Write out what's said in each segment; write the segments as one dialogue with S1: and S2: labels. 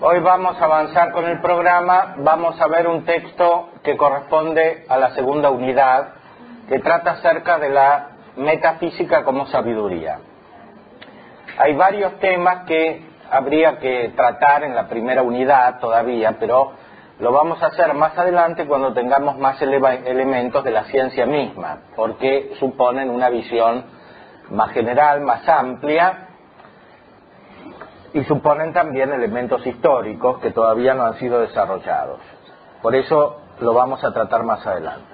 S1: Hoy vamos a avanzar con el programa, vamos a ver un texto que corresponde a la segunda unidad, que trata acerca de la metafísica como sabiduría. Hay varios temas que habría que tratar en la primera unidad todavía, pero lo vamos a hacer más adelante cuando tengamos más elementos de la ciencia misma, porque suponen una visión más general, más amplia, y suponen también elementos históricos que todavía no han sido desarrollados. Por eso lo vamos a tratar más adelante.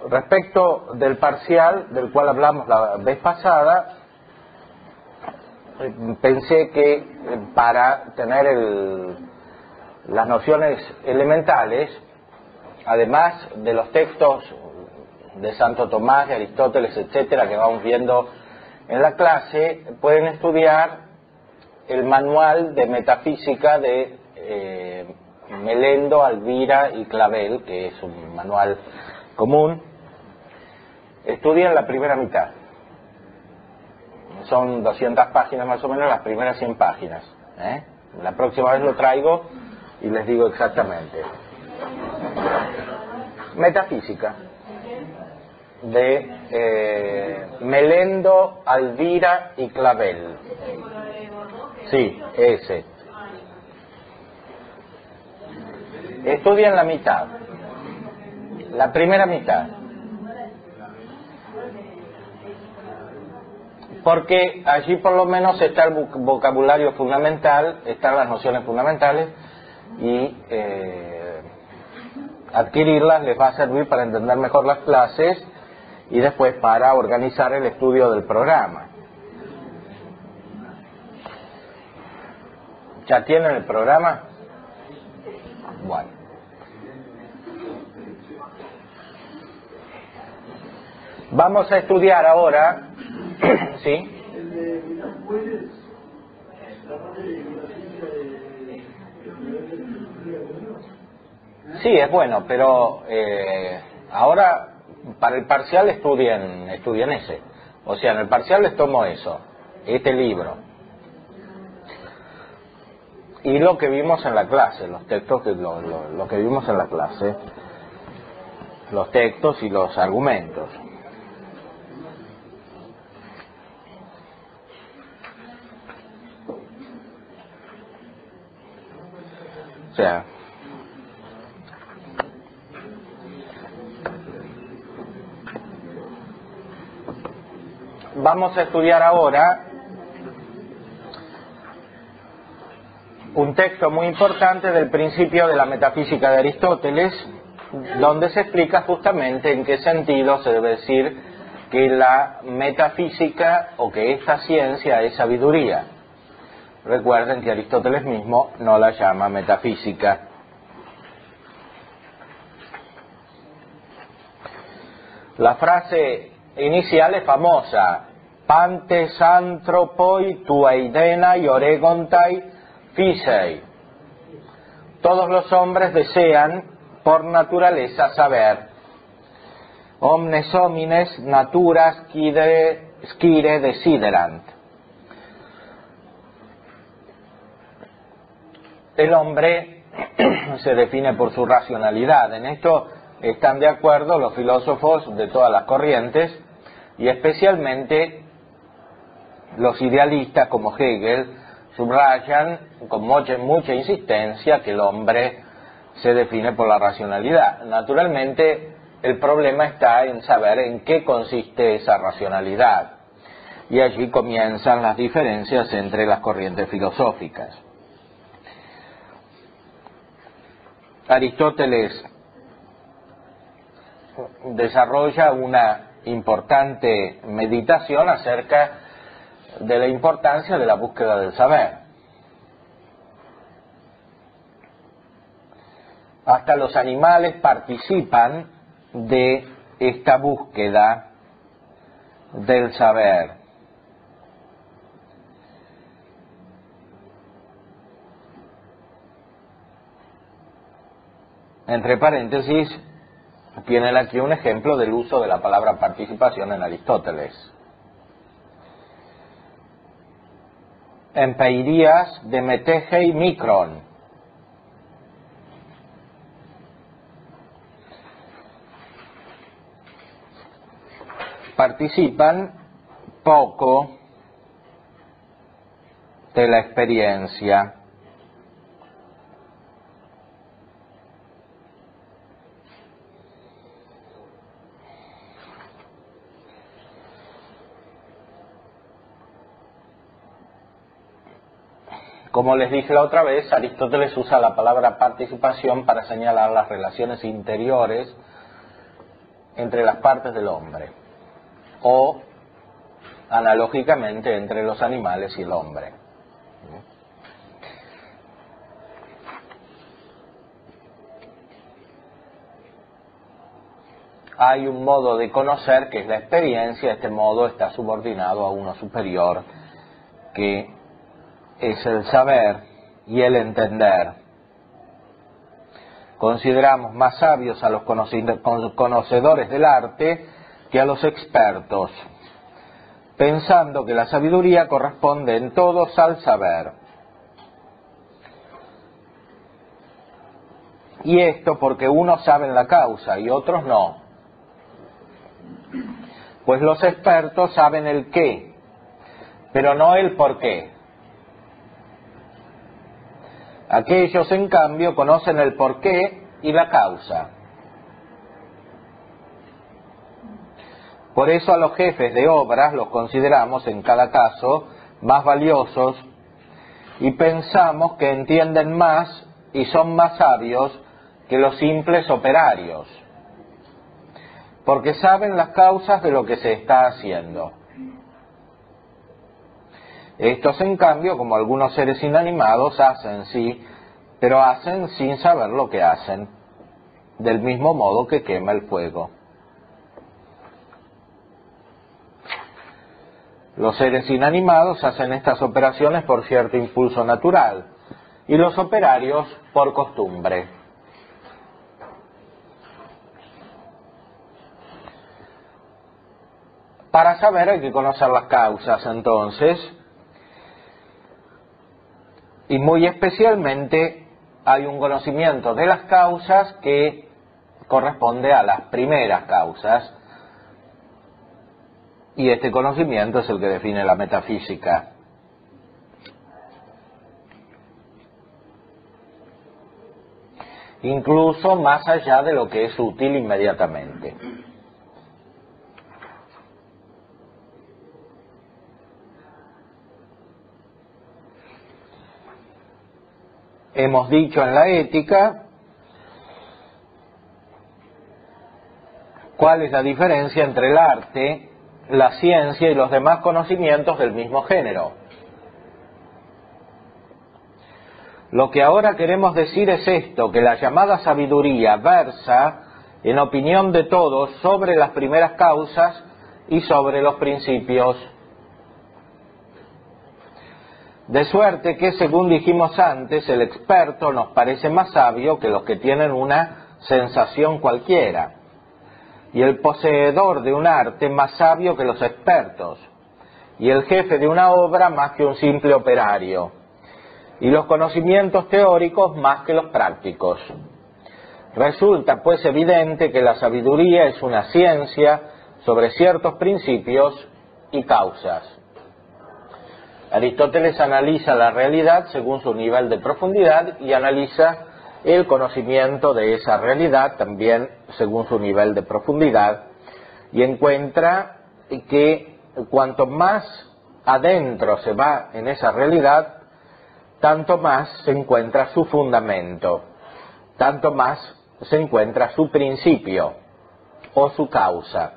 S1: Respecto del parcial, del cual hablamos la vez pasada, pensé que para tener las nociones elementales, además de los textos de Santo Tomás, de Aristóteles, etcétera, que vamos viendo en la clase, pueden estudiar el manual de metafísica de Melendo, Alvira y Clavel, que es un manual común. Estudian la primera mitad. Son 200 páginas más o menos, las primeras 100 páginas. La próxima vez lo traigo y les digo exactamente. Metafísica de Melendo, Alvira y Clavel. Sí, ese. Estudian la mitad, la primera mitad, porque allí por lo menos está el vocabulario fundamental, están las nociones fundamentales y adquirirlas les va a servir para entender mejor las clases y después para organizar el estudio del programa. ¿Ya tienen el programa? Bueno. Vamos a estudiar ahora, ¿sí? Sí, es bueno, pero ahora para el parcial estudien ese. O sea, en el parcial les tomo eso, este libro. Y lo que vimos en la clase, los textos, lo que vimos en la clase, los textos y los argumentos. O sea, vamos a estudiar ahora un texto muy importante del principio de la metafísica de Aristóteles, donde se explica justamente en qué sentido se debe decir que la metafísica o que esta ciencia es sabiduría. Recuerden que Aristóteles mismo no la llama metafísica. La frase inicial es famosa: Pantes anthropoi tu eidenai oregontai Fisei. Todos los hombres desean por naturaleza saber. Omnes homines naturas scire desiderant. El hombre se define por su racionalidad. En esto están de acuerdo los filósofos de todas las corrientes y especialmente los idealistas como Hegel subrayan con mucha insistencia que el hombre se define por la racionalidad. Naturalmente, el problema está en saber en qué consiste esa racionalidad. Y allí comienzan las diferencias entre las corrientes filosóficas. Aristóteles desarrolla una importante meditación acerca de la importancia de la búsqueda del saber. Hasta los animales participan de esta búsqueda del saber. Entre paréntesis, tienen aquí un ejemplo del uso de la palabra participación en Aristóteles. Empeirías de Metege y Micron. Participan poco de la experiencia. Como les dije la otra vez, Aristóteles usa la palabra participación para señalar las relaciones interiores entre las partes del hombre, o analógicamente entre los animales y el hombre. Hay un modo de conocer que es la experiencia. Este modo está subordinado a uno superior, que es el saber y el entender. Consideramos más sabios a los conocedores del arte que a los expertos, pensando que la sabiduría corresponde en todos al saber. Y esto porque unos saben la causa y otros no. Pues los expertos saben el qué, pero no el por qué. Aquellos, en cambio, conocen el porqué y la causa. Por eso a los jefes de obras los consideramos en cada caso más valiosos y pensamos que entienden más y son más sabios que los simples operarios, porque saben las causas de lo que se está haciendo. Estos, en cambio, como algunos seres inanimados, hacen sí, pero hacen sin saber lo que hacen, del mismo modo que quema el fuego. Los seres inanimados hacen estas operaciones por cierto impulso natural, y los operarios por costumbre. Para saber hay que conocer las causas, entonces, y muy especialmente hay un conocimiento de las causas que corresponde a las primeras causas, y este conocimiento es el que define la metafísica. Incluso más allá de lo que es útil inmediatamente. Hemos dicho en la ética cuál es la diferencia entre el arte, la ciencia y los demás conocimientos del mismo género. Lo que ahora queremos decir es esto, que la llamada sabiduría versa, en opinión de todos, sobre las primeras causas y sobre los principios. De suerte que, según dijimos antes, el experto nos parece más sabio que los que tienen una sensación cualquiera, y el poseedor de un arte más sabio que los expertos, y el jefe de una obra más que un simple operario, y los conocimientos teóricos más que los prácticos. Resulta pues evidente que la sabiduría es una ciencia sobre ciertos principios y causas. Aristóteles analiza la realidad según su nivel de profundidad y analiza el conocimiento de esa realidad también según su nivel de profundidad, y encuentra que cuanto más adentro se va en esa realidad, tanto más se encuentra su fundamento, tanto más se encuentra su principio o su causa.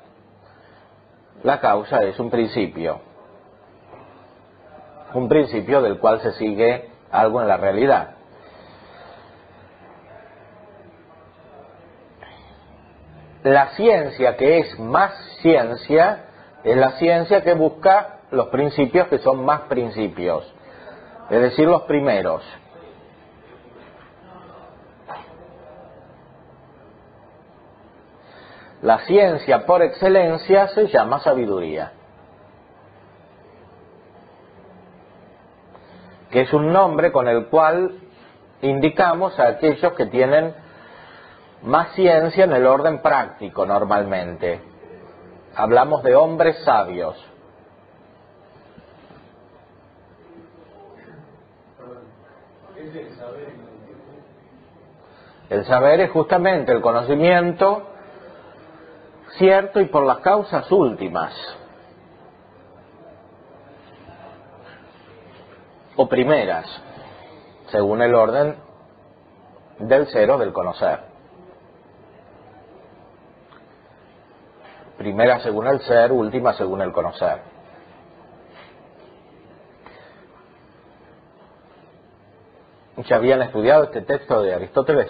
S1: La causa es un principio del cual se sigue algo en la realidad. La ciencia que es más ciencia es la ciencia que busca los principios que son más principios, es decir, los primeros. La ciencia por excelencia se llama sabiduría. que es un nombre con el cual indicamos a aquellos que tienen más ciencia en el orden práctico normalmente. Hablamos de hombres sabios. El saber es justamente el conocimiento cierto y por las causas últimas, o primeras, según el orden del ser o del conocer. Primera según el ser, última según el conocer. ¿Ya habían estudiado este texto de Aristóteles?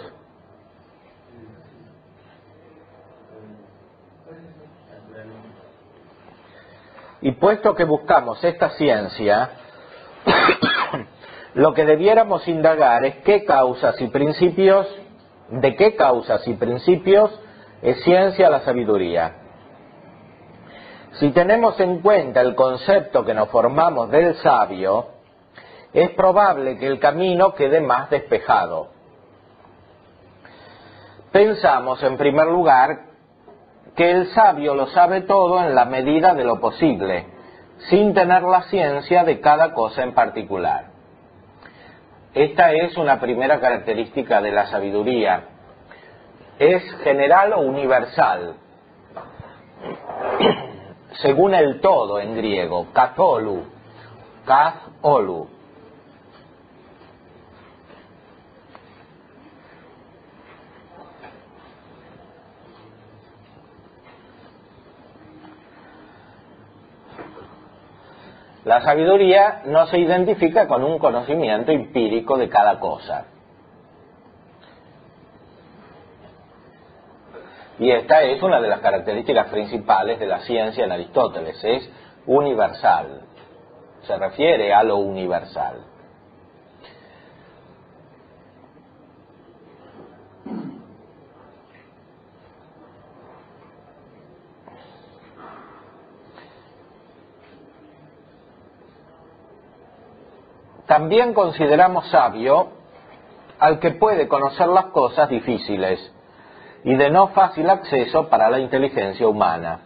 S1: Y puesto que buscamos esta ciencia, lo que debiéramos indagar es de qué causas y principios es ciencia la sabiduría. Si tenemos en cuenta el concepto que nos formamos del sabio, es probable que el camino quede más despejado. Pensamos, en primer lugar, que el sabio lo sabe todo en la medida de lo posible, sin tener la ciencia de cada cosa en particular. Esta es una primera característica de la sabiduría. Es general o universal, según el todo en griego, katholu. La sabiduría no se identifica con un conocimiento empírico de cada cosa. Y esta es una de las características principales de la ciencia en Aristóteles, es universal, se refiere a lo universal. También consideramos sabio al que puede conocer las cosas difíciles y de no fácil acceso para la inteligencia humana.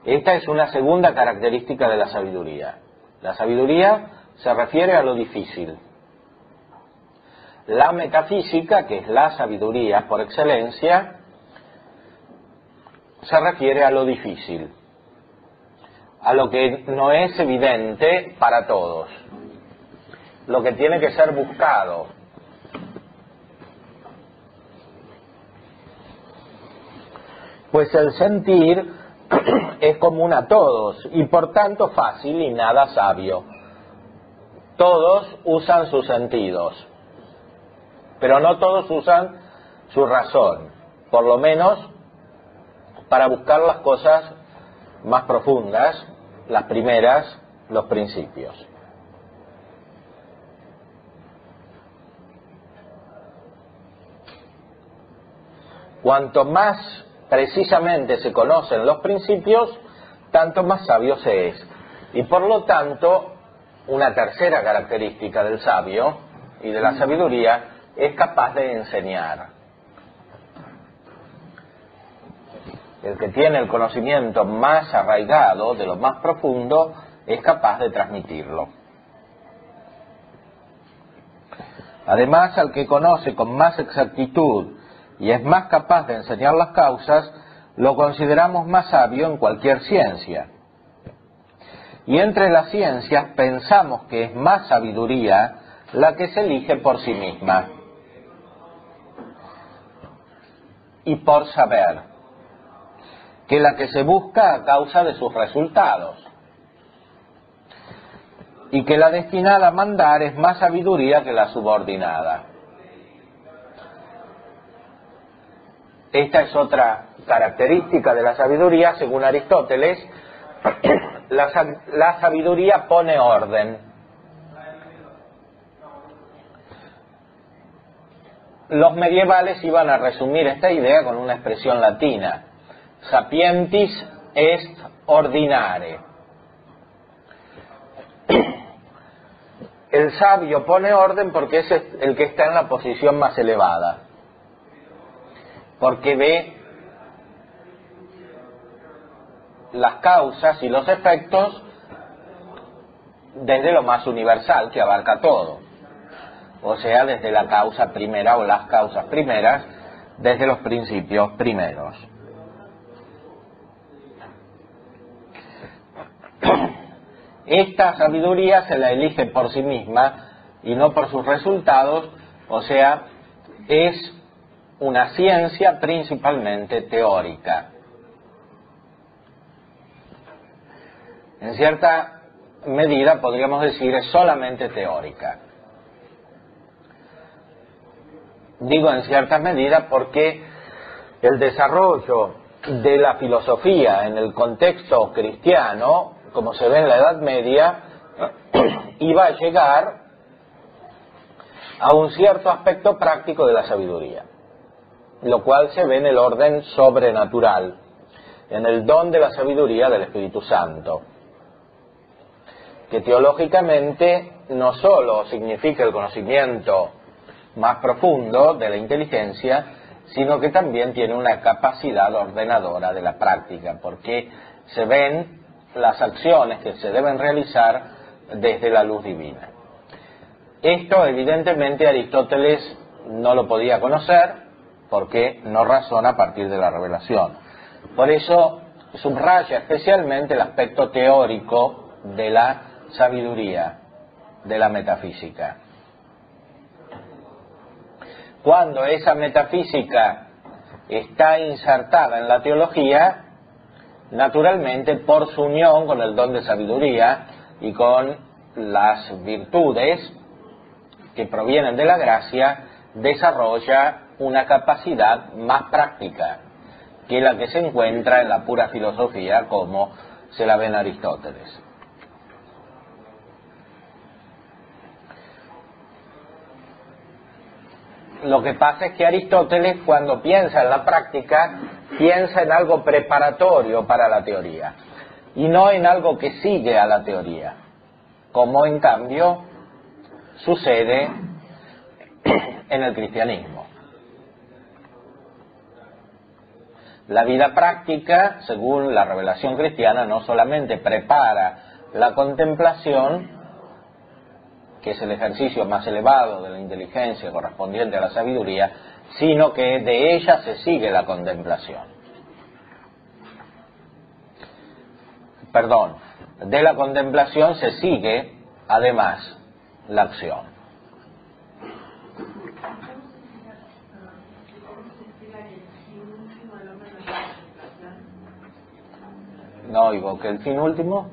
S1: Esta es una segunda característica de la sabiduría. La sabiduría se refiere a lo difícil. La metafísica, que es la sabiduría por excelencia, se refiere a lo difícil, a lo que no es evidente para todos, lo que tiene que ser buscado. Pues el sentir es común a todos y por tanto fácil y nada sabio. Todos usan sus sentidos, pero no todos usan su razón, por lo menos para buscar las cosas más profundas, las primeras, los principios. Cuanto más precisamente se conocen los principios, tanto más sabio se es. Y por lo tanto, una tercera característica del sabio y de la sabiduría es capaz de enseñar. El que tiene el conocimiento más arraigado, de lo más profundo, es capaz de transmitirlo. Además, al que conoce con más exactitud y es más capaz de enseñar las causas, lo consideramos más sabio en cualquier ciencia. Y entre las ciencias pensamos que es más sabiduría la que se elige por sí misma y por saber, que la que se busca a causa de sus resultados, y que la destinada a mandar es más sabiduría que la subordinada. Esta es otra característica de la sabiduría, según Aristóteles. La sabiduría pone orden. Los medievales iban a resumir esta idea con una expresión latina: sapientis est ordinare. el sabio pone orden porque es el que está en la posición más elevada, porque ve las causas y los efectos desde lo más universal, que abarca todo, o sea, desde la causa primera o las causas primeras, desde los principios primeros. Esta sabiduría se la elige por sí misma y no por sus resultados, o sea, es una ciencia principalmente teórica. En cierta medida podríamos decir es solamente teórica. Digo en cierta medida porque el desarrollo de la filosofía en el contexto cristiano, como se ve en la Edad Media, iba a llegar a un cierto aspecto práctico de la sabiduría, lo cual se ve en el orden sobrenatural, en el don de la sabiduría del Espíritu Santo, que teológicamente no solo significa el conocimiento más profundo de la inteligencia, sino que también tiene una capacidad ordenadora de la práctica, porque se ven las acciones que se deben realizar desde la luz divina. Esto evidentemente Aristóteles no lo podía conocer porque no razona a partir de la revelación. Por eso subraya especialmente el aspecto teórico de la sabiduría, de la metafísica. Cuando esa metafísica está insertada en la teología, naturalmente por su unión con el don de sabiduría y con las virtudes que provienen de la gracia, desarrolla una capacidad más práctica que la que se encuentra en la pura filosofía como se la ve en Aristóteles. Lo que pasa es que Aristóteles, cuando piensa en la práctica, piensa en algo preparatorio para la teoría y no en algo que sigue a la teoría, como en cambio sucede en el cristianismo. La vida práctica, según la revelación cristiana, no solamente prepara la contemplación, que es el ejercicio más elevado de la inteligencia correspondiente a la sabiduría, sino que de ella se sigue la contemplación. Perdón, de la contemplación se sigue, además, la acción. No oigo, ¿que el fin último?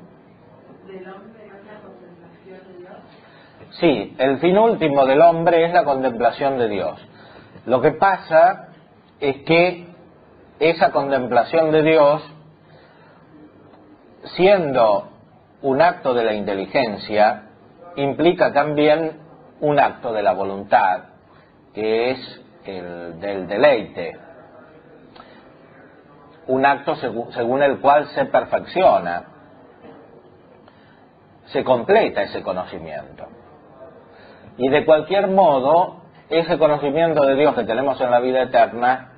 S1: Sí, el fin último del hombre es la contemplación de Dios. Lo que pasa es que esa contemplación de Dios, siendo un acto de la inteligencia, implica también un acto de la voluntad, que es el del deleite, un acto según el cual se perfecciona, se completa ese conocimiento. Y de cualquier modo, ese conocimiento de Dios que tenemos en la vida eterna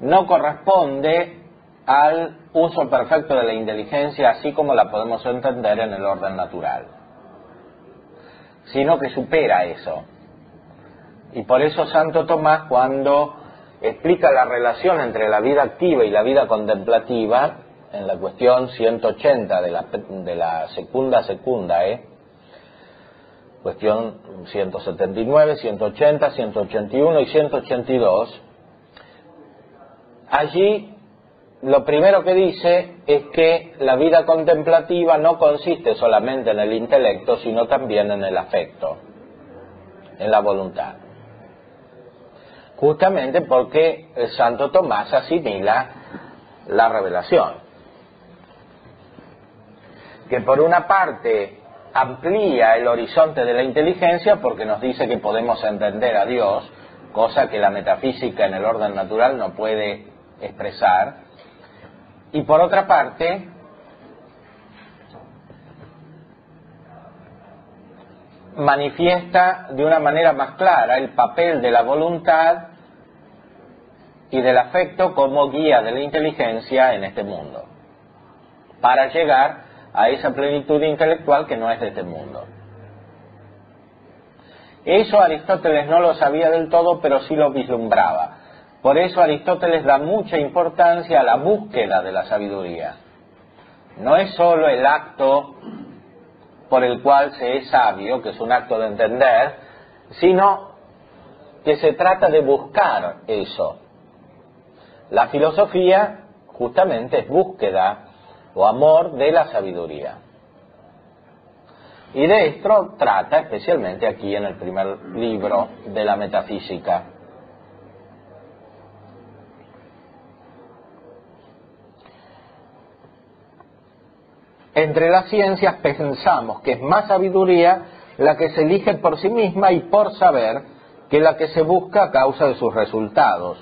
S1: no corresponde al uso perfecto de la inteligencia así como la podemos entender en el orden natural, sino que supera eso. Y por eso Santo Tomás, cuando explica la relación entre la vida activa y la vida contemplativa, en la cuestión 180 de la secunda, cuestión 179, 180, 181 y 182, allí lo primero que dice es que la vida contemplativa no consiste solamente en el intelecto, sino también en el afecto, en la voluntad. Justamente porque el Santo Tomás asimila la revelación, que por una parte amplía el horizonte de la inteligencia porque nos dice que podemos entender a Dios, cosa que la metafísica en el orden natural no puede expresar, y por otra parte manifiesta de una manera más clara el papel de la voluntad y del afecto como guía de la inteligencia en este mundo, para llegar a esa plenitud intelectual que no es de este mundo. Eso Aristóteles no lo sabía del todo, pero sí lo vislumbraba. Por eso Aristóteles da mucha importancia a la búsqueda de la sabiduría. No es solo el acto por el cual se es sabio, que es un acto de entender, sino que se trata de buscar eso. La filosofía justamente es búsqueda o amor de la sabiduría. Y de esto trata especialmente aquí en el primer libro de la metafísica. Entre las ciencias pensamos que es más sabiduría la que se elige por sí misma y por saber que la que se busca a causa de sus resultados,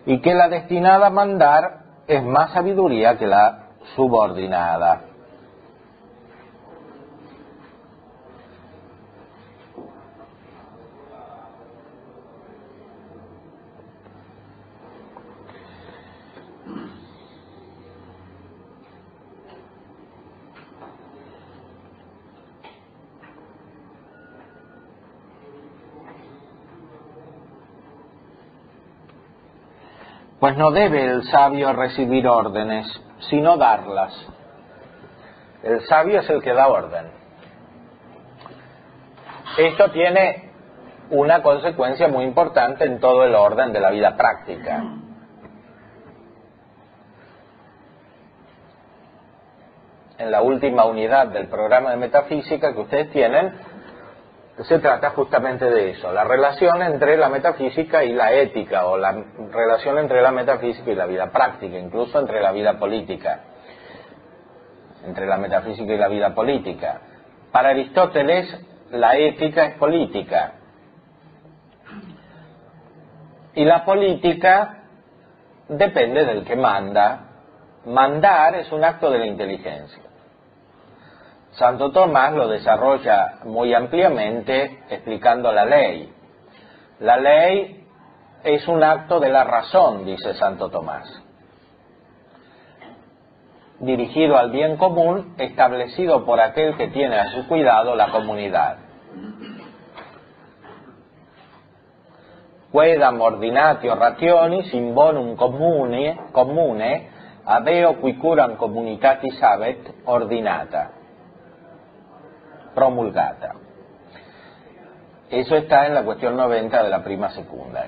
S1: y que la destinada a mandar es más sabiduría que la subordinada. Pues no debe el sabio recibir órdenes, sino darlas. El sabio es el que da orden. Esto tiene una consecuencia muy importante en todo el orden de la vida práctica. En la última unidad del programa de metafísica que ustedes tienen, se trata justamente de eso, la relación entre la metafísica y la ética, o la relación entre la metafísica y la vida práctica, incluso entre la vida política, entre la metafísica y la vida política. Para Aristóteles, la ética es política, y la política depende del que manda. Mandar es un acto de la inteligencia. Santo Tomás lo desarrolla muy ampliamente explicando la ley. La ley es un acto de la razón, dice Santo Tomás, dirigido al bien común, establecido por aquel que tiene a su cuidado la comunidad. Quedam ordinatio rationis in bonum comune adeo qui curam communitatis habet ordinata, promulgata. Eso está en la cuestión 90 de la prima secunda.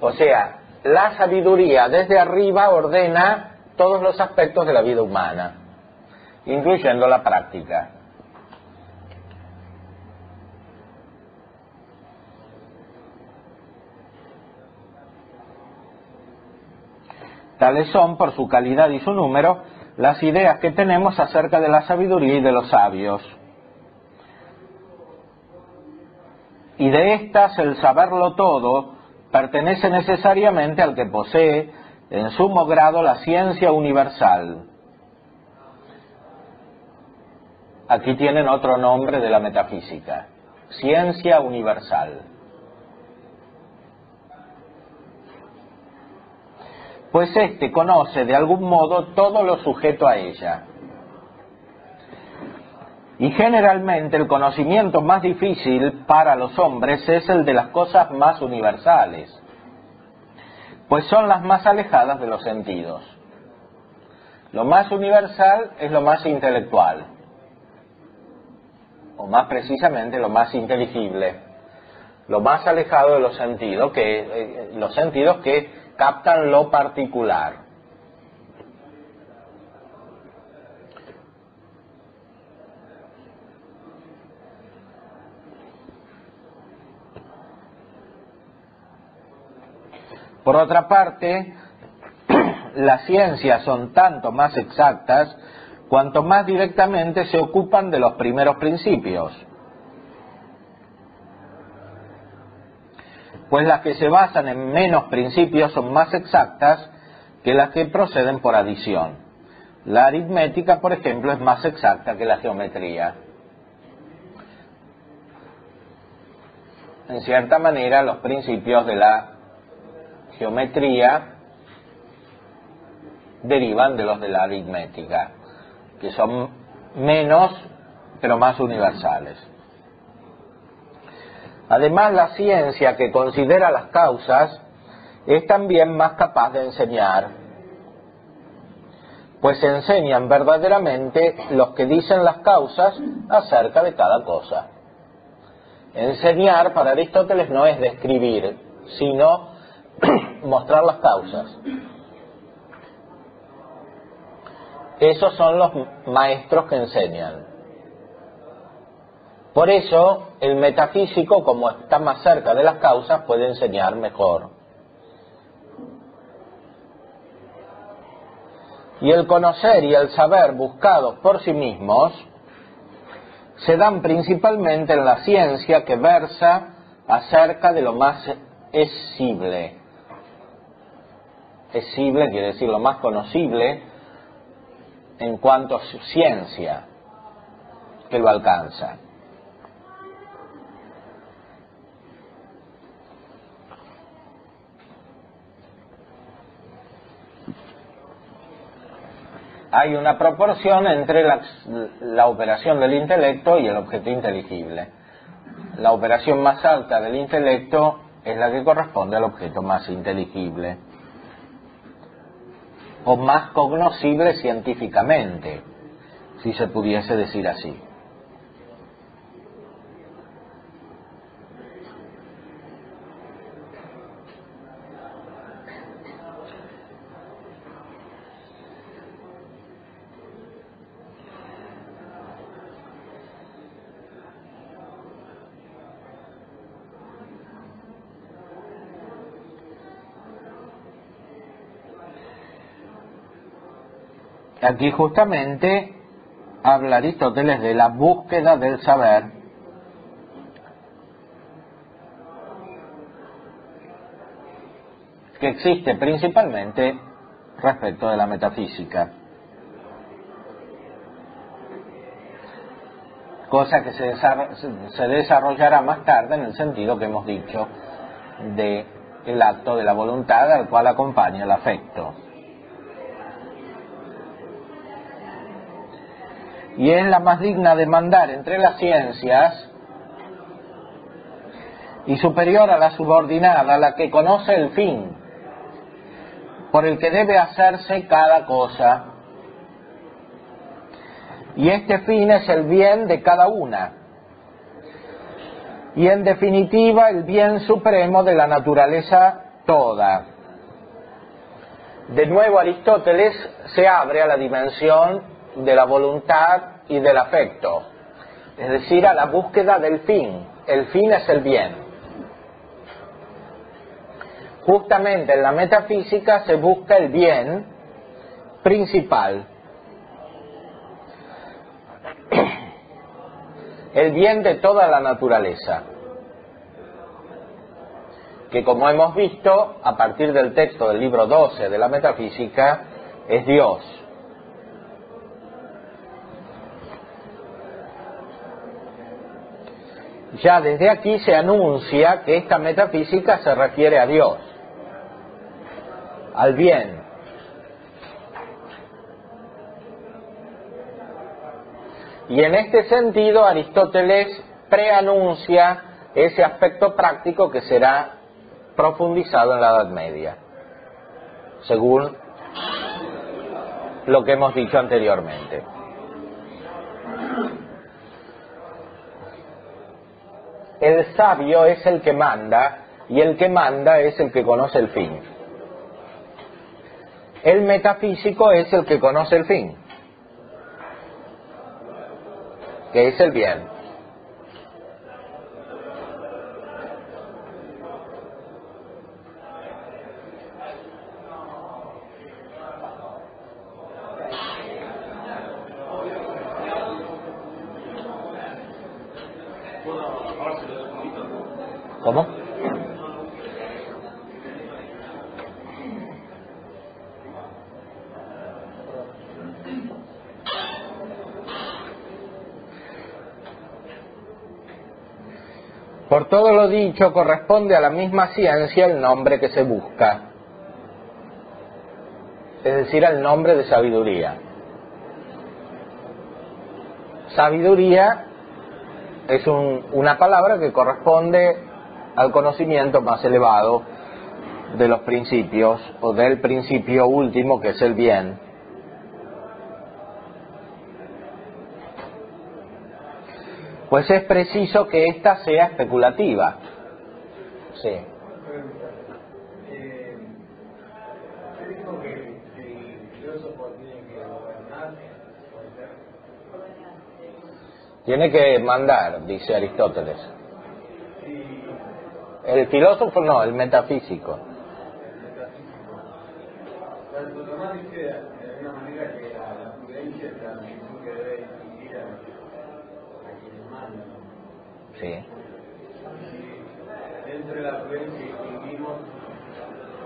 S1: O sea, la sabiduría desde arriba ordena todos los aspectos de la vida humana, incluyendo la práctica. Tales son, por su calidad y su número, las ideas que tenemos acerca de la sabiduría y de los sabios. Y de estas, el saberlo todo pertenece necesariamente al que posee en sumo grado la ciencia universal. Aquí tienen otro nombre de la metafísica: ciencia universal. Pues éste conoce de algún modo todo lo sujeto a ella. Y generalmente el conocimiento más difícil para los hombres es el de las cosas más universales, pues son las más alejadas de los sentidos. Lo más universal es lo más intelectual, o más precisamente lo más inteligible, lo más alejado de los sentidos, que captan lo particular. Por otra parte, las ciencias son tanto más exactas cuanto más directamente se ocupan de los primeros principios, pues las que se basan en menos principios son más exactas que las que proceden por adición. La aritmética, por ejemplo, es más exacta que la geometría. En cierta manera, los principios de la geometría derivan de los de la aritmética, que son menos, pero más universales. Además, la ciencia que considera las causas es también más capaz de enseñar, pues enseñan verdaderamente los que dicen las causas acerca de cada cosa. Enseñar para Aristóteles no es describir, sino mostrar las causas. Esos son los maestros que enseñan. Por eso, el metafísico, como está más cerca de las causas, puede enseñar mejor. Y el conocer y el saber buscados por sí mismos se dan principalmente en la ciencia que versa acerca de lo más esible. Esible quiere decir lo más conocible en cuanto a su ciencia que lo alcanza. Hay una proporción entre la operación del intelecto y el objeto inteligible. La operación más alta del intelecto es la que corresponde al objeto más inteligible o más cognoscible científicamente, si se pudiese decir así. Aquí justamente habla Aristóteles de la búsqueda del saber, que existe principalmente respecto de la metafísica, cosa que se desarrollará más tarde en el sentido que hemos dicho del acto de la voluntad al cual acompaña el afecto. Y es la más digna de mandar entre las ciencias y superior a la subordinada, la que conoce el fin por el que debe hacerse cada cosa. Y este fin es el bien de cada una, y en definitiva el bien supremo de la naturaleza toda. De nuevo Aristóteles se abre a la dimensión de la voluntad y del afecto, es decir, a la búsqueda del fin. El fin es el bien. Justamente en la metafísica se busca el bien principal, el bien de toda la naturaleza, que como hemos visto a partir del texto del libro 12 de la metafísica es Dios. Ya desde aquí se anuncia que esta metafísica se refiere a Dios, al bien. Y en este sentido Aristóteles preanuncia ese aspecto práctico que será profundizado en la Edad Media, según lo que hemos dicho anteriormente. El sabio es el que manda, y el que manda es el que conoce el fin. El metafísico es el que conoce el fin, que es el bien. ¿Cómo? Por todo lo dicho, corresponde a la misma ciencia el nombre que se busca, es decir, al nombre de sabiduría. Sabiduría es una palabra que corresponde al conocimiento más elevado de los principios, o del principio último, que es el bien. Pues es preciso que ésta sea especulativa. Sí.
S2: ¿Usted dijo que el filósofo tiene que gobernar?
S1: Tiene que mandar, dice Aristóteles. El filósofo no, el metafísico.
S2: Santo Tomás dice de alguna manera que la prudencia es la actitud que debe distinguir a quienes mandan.
S1: Sí.
S2: Y dentro de la prudencia distinguimos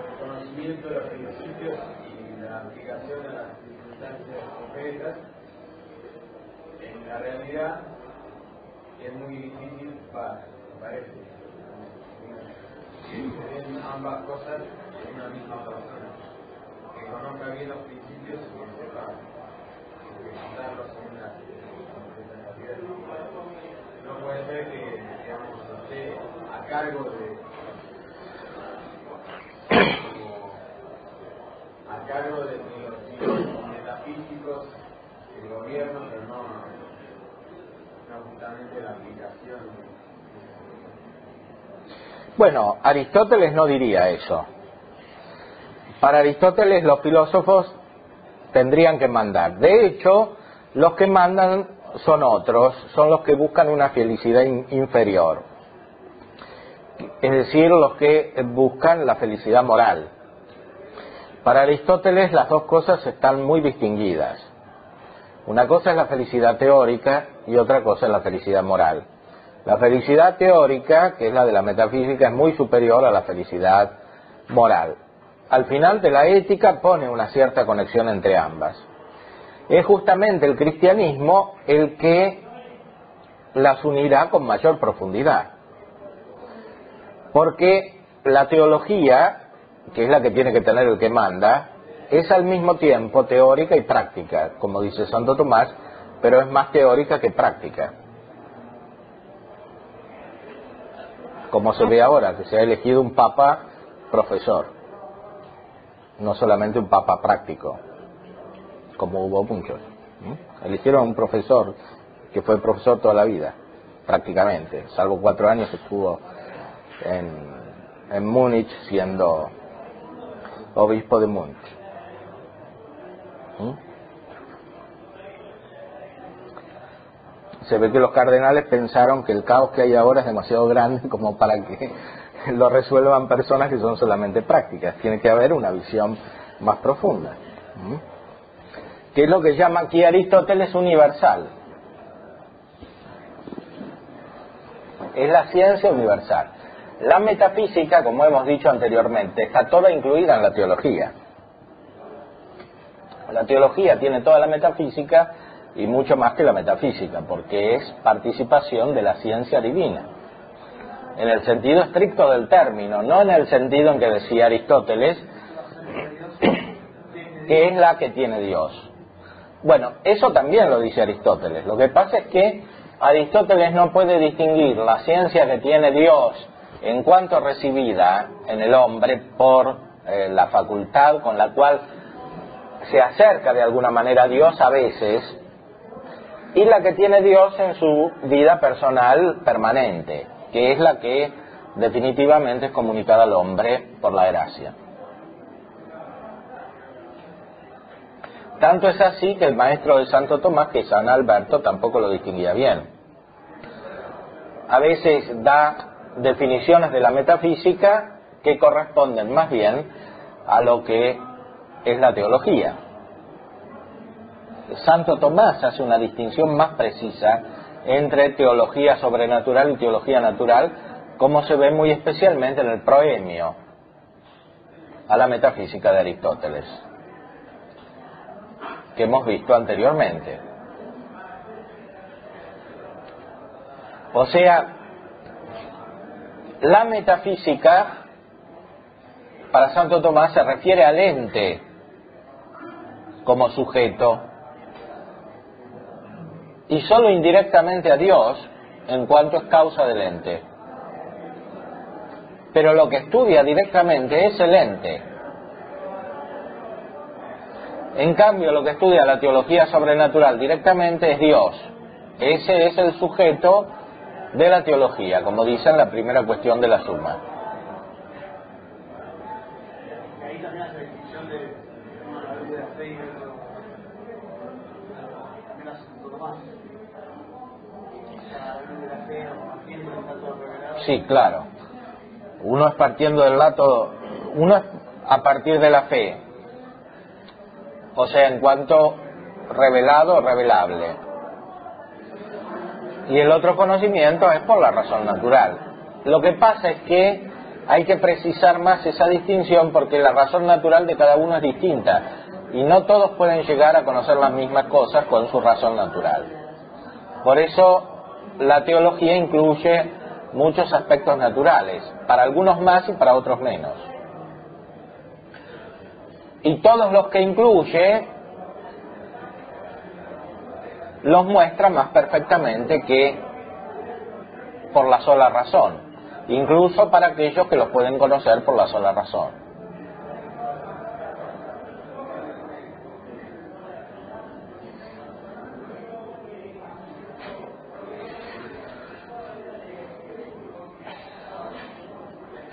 S2: el conocimiento de los principios y la aplicación de las circunstancias concretas. En la realidad es muy difícil, parece, que se den ambas cosas en una misma persona, que conozca bien los principios y que sepa ejecutarlos en una realidad. No puede ser que, digamos, esté a cargo de los metafísicos del gobierno, pero no justamente la aplicación.
S1: Bueno, Aristóteles no diría eso. Para Aristóteles los filósofos tendrían que mandar. De hecho, los que mandan son otros, son los que buscan una felicidad inferior. Es decir, los que buscan la felicidad moral. Para Aristóteles las dos cosas están muy distinguidas. Una cosa es la felicidad teórica y otra cosa es la felicidad moral. La felicidad teórica, que es la de la metafísica, es muy superior a la felicidad moral. Al final de la ética pone una cierta conexión entre ambas. Es justamente el cristianismo el que las unirá con mayor profundidad. Porque la teología, que es la que tiene que tener el que manda, es al mismo tiempo teórica y práctica, como dice Santo Tomás, pero es más teórica que práctica. Como se ve ahora, que se ha elegido un papa profesor, no solamente un papa práctico, como hubo muchos. Eligieron un profesor que fue profesor toda la vida, prácticamente, salvo 4 años que estuvo en Múnich siendo obispo de Múnich. Se ve que los cardenales pensaron que el caos que hay ahora es demasiado grande como para que lo resuelvan personas que son solamente prácticas. Tiene que haber una visión más profunda. ¿Qué es lo que llama aquí Aristóteles universal? Es la ciencia universal. La metafísica, como hemos dicho anteriormente, está toda incluida en la teología. La teología tiene toda la metafísica y mucho más que la metafísica, porque es participación de la ciencia divina. En el sentido estricto del término, no en el sentido en que decía Aristóteles, que es la que tiene Dios. Bueno, eso también lo dice Aristóteles. Lo que pasa es que Aristóteles no puede distinguir la ciencia que tiene Dios en cuanto recibida en el hombre por la facultad con la cual se acerca de alguna manera a Dios a veces, y la que tiene Dios en su vida personal permanente, que es la que definitivamente es comunicada al hombre por la gracia. Tanto es así que el maestro de Santo Tomás, que es San Alberto, tampoco lo distinguía bien. A veces da definiciones de la metafísica que corresponden más bien a lo que es la teología. Santo Tomás hace una distinción más precisa entre teología sobrenatural y teología natural, como se ve muy especialmente en el proemio a la metafísica de Aristóteles, que hemos visto anteriormente. O sea, La metafísica, para Santo Tomás, se refiere al ente como sujeto y solo indirectamente a Dios en cuanto es causa del ente. Pero lo que estudia directamente es el ente. En cambio, lo que estudia la teología sobrenatural directamente es Dios. Ese es el sujeto de la teología, como dice en la primera cuestión de la suma.
S2: Ahí también hace distinción de la vida de fe y de Santo Tomás. La vida de la fe, partiendo del dato revelado.
S1: Sí, claro. Uno es partiendo del dato, uno es a partir de la fe, o sea, en cuanto revelado o revelable. Y el otro conocimiento es por la razón natural. Lo que pasa es que hay que precisar más esa distinción porque la razón natural de cada uno es distinta y no todos pueden llegar a conocer las mismas cosas con su razón natural. Por eso la teología incluye muchos aspectos naturales, para algunos más y para otros menos. Y todos los que incluye los muestra más perfectamente que por la sola razón, incluso para aquellos que los pueden conocer por la sola razón.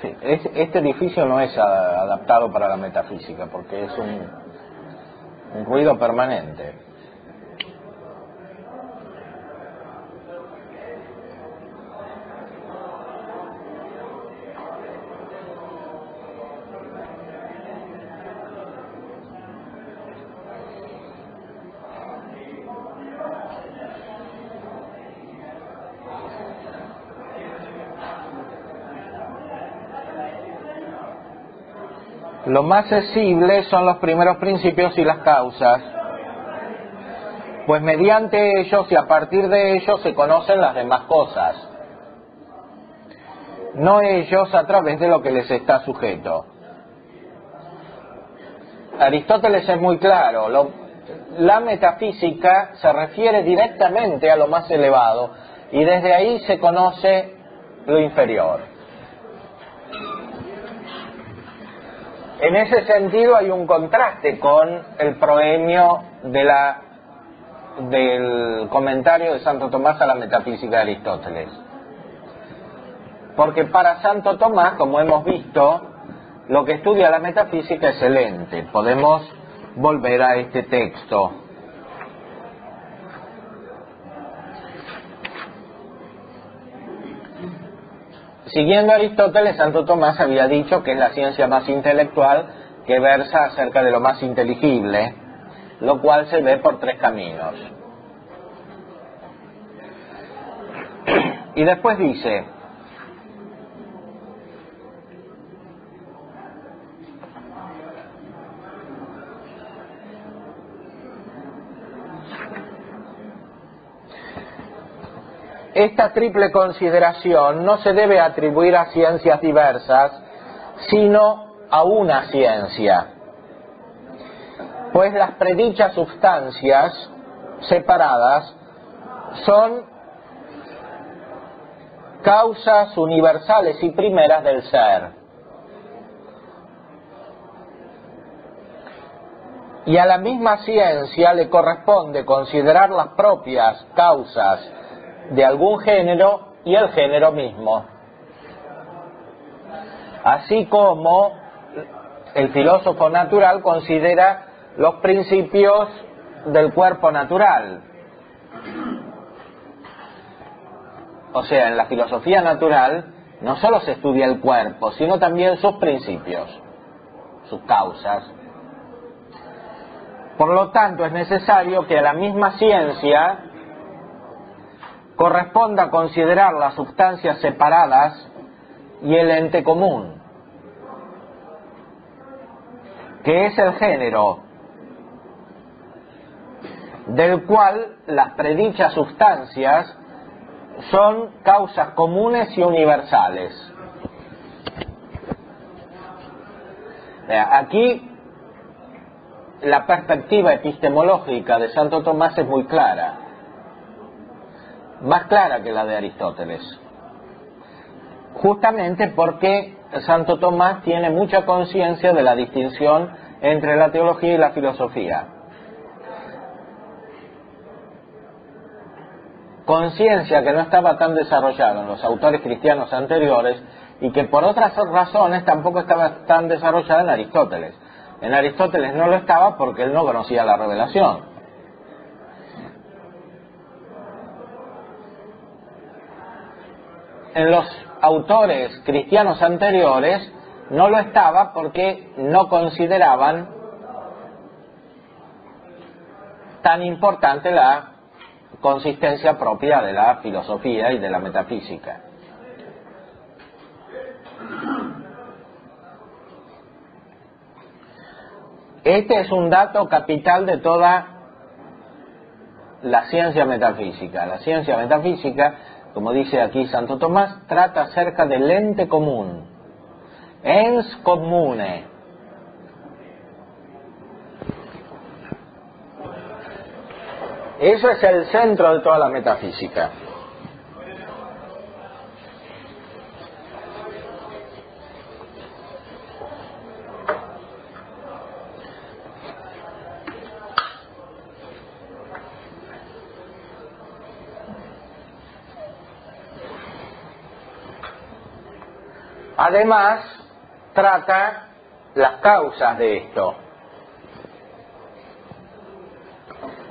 S1: Sí, este edificio no es adaptado para la metafísica porque es un ruido permanente. Lo más sensible son los primeros principios y las causas, pues mediante ellos y a partir de ellos se conocen las demás cosas, no ellos a través de lo que les está sujeto. Aristóteles es muy claro, la metafísica se refiere directamente a lo más elevado y desde ahí se conoce lo inferior. En ese sentido hay un contraste con el proemio del comentario de Santo Tomás a la metafísica de Aristóteles. Porque para Santo Tomás, como hemos visto, lo que estudia la metafísica es el ente. Podemos volver a este texto. Siguiendo a Aristóteles, Santo Tomás había dicho que es la ciencia más intelectual que versa acerca de lo más inteligible, lo cual se ve por tres caminos. Y después dice: esta triple consideración no se debe atribuir a ciencias diversas, sino a una ciencia, pues las predichas sustancias separadas son causas universales y primeras del ser, y a la misma ciencia le corresponde considerar las propias causas de algún género y el género mismo, así como el filósofo natural considera los principios del cuerpo natural. O sea, en la filosofía natural no solo se estudia el cuerpo, sino también sus principios, sus causas. Por lo tanto, es necesario que a la misma ciencia corresponda considerar las sustancias separadas y el ente común, que es el género, del cual las predichas sustancias son causas comunes y universales. Aquí la perspectiva epistemológica de Santo Tomás es muy clara, más clara que la de Aristóteles, justamente porque Santo Tomás tiene mucha conciencia de la distinción entre la teología y la filosofía. Conciencia que no estaba tan desarrollada en los autores cristianos anteriores y que por otras razones tampoco estaba tan desarrollada en Aristóteles. En Aristóteles no lo estaba porque él no conocía la revelación. En los autores cristianos anteriores no lo estaba porque no consideraban tan importante la consistencia propia de la filosofía y de la metafísica. Este es un dato capital de toda la ciencia metafísica. La ciencia metafísica, como dice aquí Santo Tomás, trata acerca del ente común, ens commune. Eso es el centro de toda la metafísica. Además, trata las causas de esto.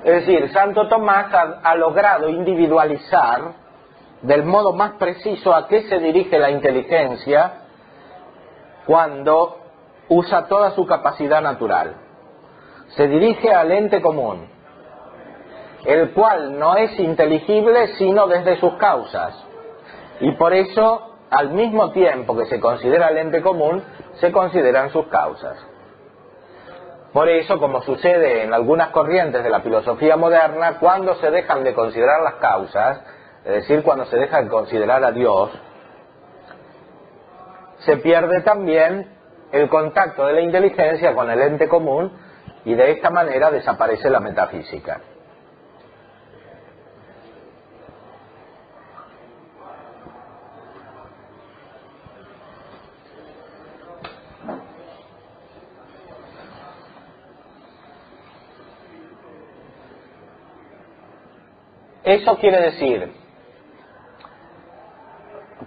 S1: Es decir, Santo Tomás ha logrado individualizar del modo más preciso a qué se dirige la inteligencia cuando usa toda su capacidad natural. Se dirige al ente común, el cual no es inteligible sino desde sus causas. Y por eso, al mismo tiempo que se considera el ente común, se consideran sus causas. Por eso, como sucede en algunas corrientes de la filosofía moderna, cuando se dejan de considerar las causas, es decir, cuando se deja de considerar a Dios, se pierde también el contacto de la inteligencia con el ente común y de esta manera desaparece la metafísica. Eso quiere decir,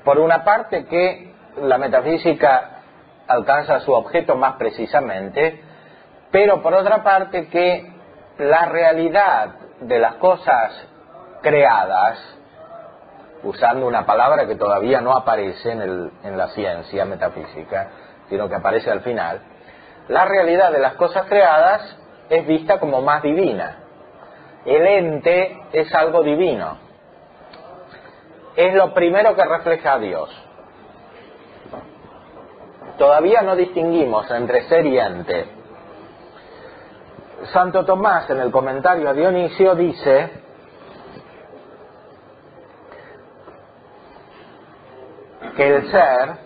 S1: por una parte, que la metafísica alcanza su objeto más precisamente, pero por otra parte que la realidad de las cosas creadas, usando una palabra que todavía no aparece en la ciencia metafísica, sino que aparece al final, la realidad de las cosas creadas es vista como más divina. El ente es algo divino. Es lo primero que refleja a Dios. Todavía no distinguimos entre ser y ente. Santo Tomás, en el comentario a Dionisio, dice que el ser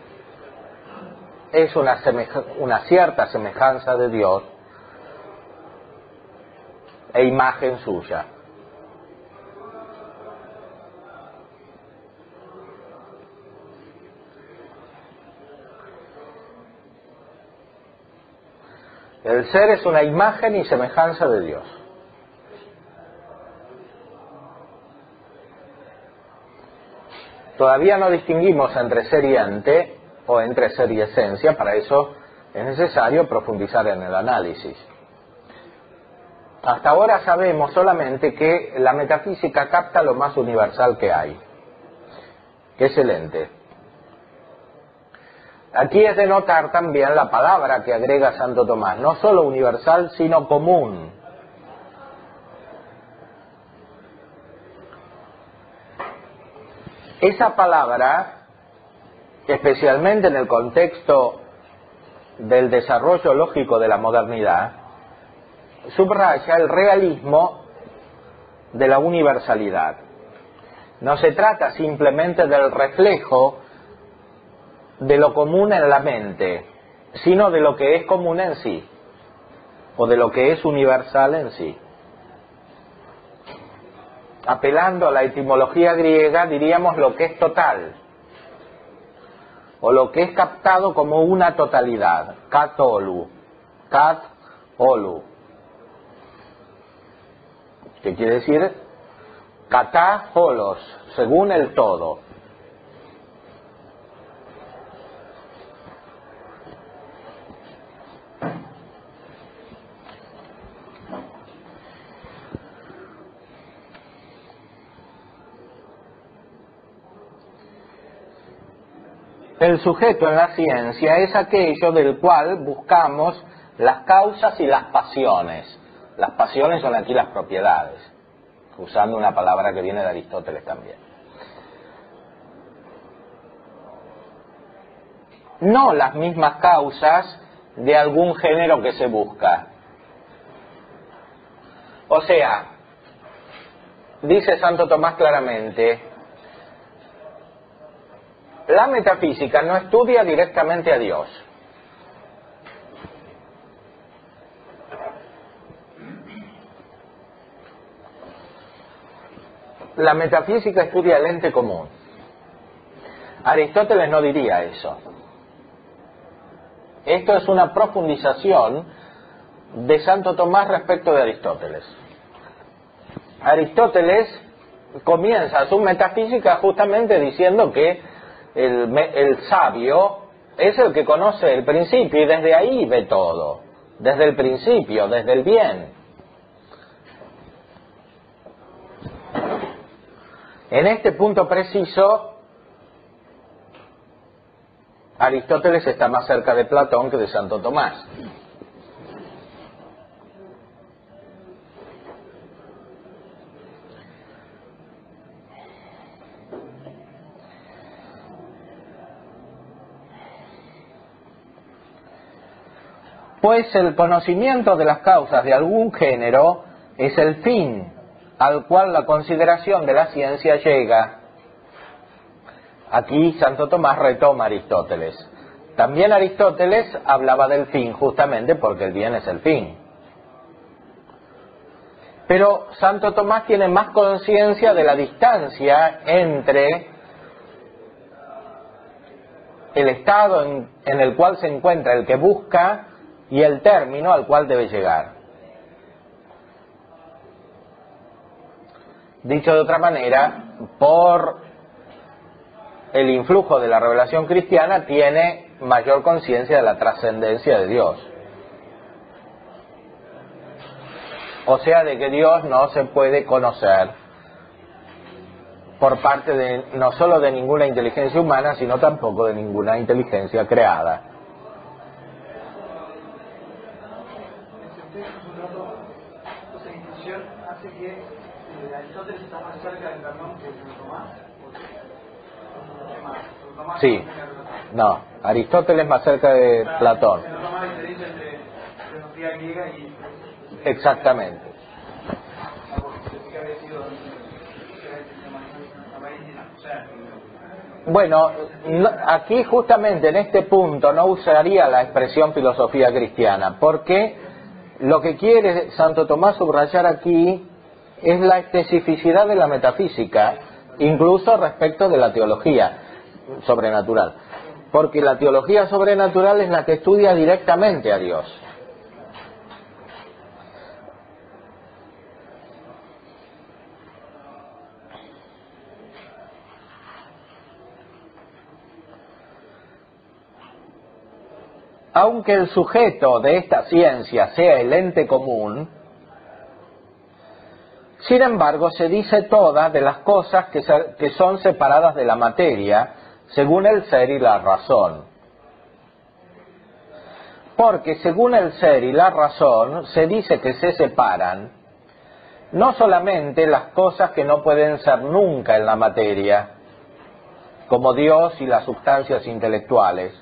S1: es una cierta semejanza de Dios e imagen suya. El ser es una imagen y semejanza de Dios. Todavía no distinguimos entre ser y ente o entre ser y esencia, para eso es necesario profundizar en el análisis. Hasta ahora sabemos solamente que la metafísica capta lo más universal que hay, que es el ente. Aquí es de notar también la palabra que agrega Santo Tomás, no solo universal, sino común. Esa palabra, especialmente en el contexto del desarrollo lógico de la modernidad, subraya el realismo de la universalidad. No se trata simplemente del reflejo de lo común en la mente, sino de lo que es común en sí, o de lo que es universal en sí. Apelando a la etimología griega, diríamos lo que es total, o lo que es captado como una totalidad, katolu, kat-olu, que quiere decir katá-holos, según el todo. El sujeto en la ciencia es aquello del cual buscamos las causas y las pasiones. Las pasiones son aquí las propiedades, usando una palabra que viene de Aristóteles también. No las mismas causas de algún género que se busca. O sea, dice Santo Tomás claramente, la metafísica no estudia directamente a Dios. La metafísica estudia el ente común. Aristóteles no diría eso. Esto es una profundización de Santo Tomás respecto de Aristóteles. Aristóteles comienza su metafísica justamente diciendo que el sabio es el que conoce el principio y desde ahí ve todo, desde el principio, desde el bien. En este punto preciso, Aristóteles está más cerca de Platón que de Santo Tomás. Pues el conocimiento de las causas de algún género es el fin al cual la consideración de la ciencia llega. Aquí Santo Tomás retoma a Aristóteles. También Aristóteles hablaba del fin justamente porque el bien es el fin. Pero Santo Tomás tiene más conciencia de la distancia entre el estado en el cual se encuentra el que busca y el término al cual debe llegar. Dicho de otra manera, por el influjo de la revelación cristiana tiene mayor conciencia de la trascendencia de Dios. O sea, de que Dios no se puede conocer por parte de no solo de ninguna inteligencia humana, sino tampoco de ninguna inteligencia creada.
S3: Hace que Aristóteles está más cerca del Platón que Tomás.
S1: Sí, no, Aristóteles más cerca de Platón. Exactamente. Bueno, aquí justamente en este punto no usaría la expresión filosofía cristiana, porque lo que quiere Santo Tomás subrayar aquí es la especificidad de la metafísica, incluso respecto de la teología sobrenatural, porque la teología sobrenatural es la que estudia directamente a Dios. Aunque el sujeto de esta ciencia sea el ente común, sin embargo se dice todas de las cosas que son separadas de la materia, según el ser y la razón. Porque según el ser y la razón se dice que se separan no solamente las cosas que no pueden ser nunca en la materia, como Dios y las sustancias intelectuales,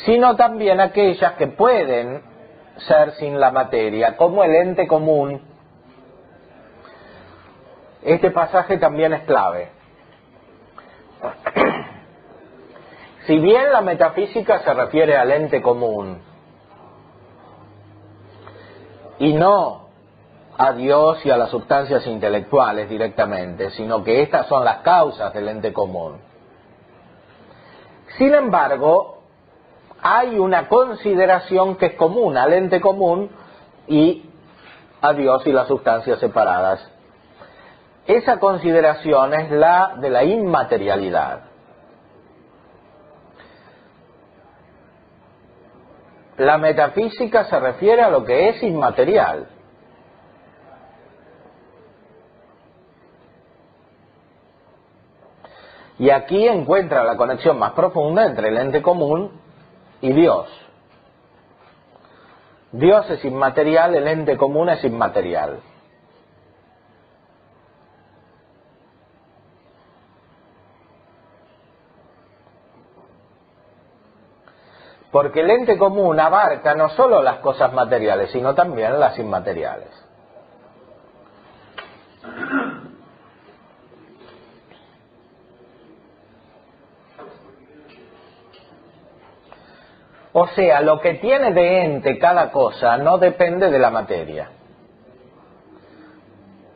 S1: sino también aquellas que pueden ser sin la materia, como el ente común. Este pasaje también es clave. Si bien la metafísica se refiere al ente común y no a Dios y a las sustancias intelectuales directamente, sino que estas son las causas del ente común. Sin embargo, hay una consideración que es común al ente común y a Dios y las sustancias separadas. Esa consideración es la de la inmaterialidad. La metafísica se refiere a lo que es inmaterial. Y aquí encuentra la conexión más profunda entre el ente común y Dios. Dios es inmaterial, el ente común es inmaterial. Porque el ente común abarca no solo las cosas materiales, sino también las inmateriales. O sea, lo que tiene de ente cada cosa no depende de la materia.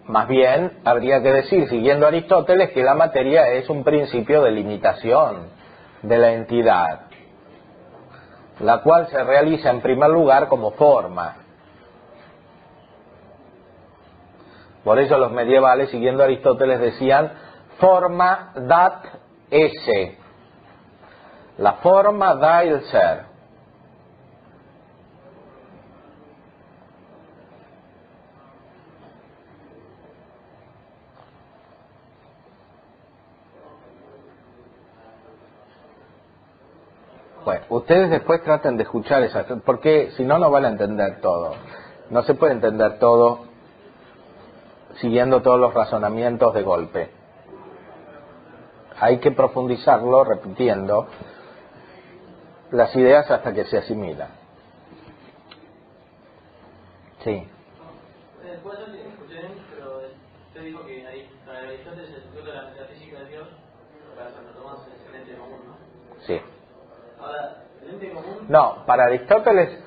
S1: Más bien, habría que decir, siguiendo a Aristóteles, que la materia es un principio de limitación de la entidad, la cual se realiza en primer lugar como forma. Por eso los medievales, siguiendo a Aristóteles, decían forma dat esse. La forma da el ser. Bueno, ustedes después traten de escuchar esas, porque si no, no van a entender todo. No se puede entender todo siguiendo todos los razonamientos de golpe. Hay que profundizarlo repitiendo las ideas hasta que se asimilan. Sí.
S3: Después yo escuché, pero usted dijo que para Aristóteles el estudio de la metafísica de Dios, para Santo Tomás es el ente común, ¿no?
S1: Sí.
S3: Ahora, el ente común...
S1: No, para Aristóteles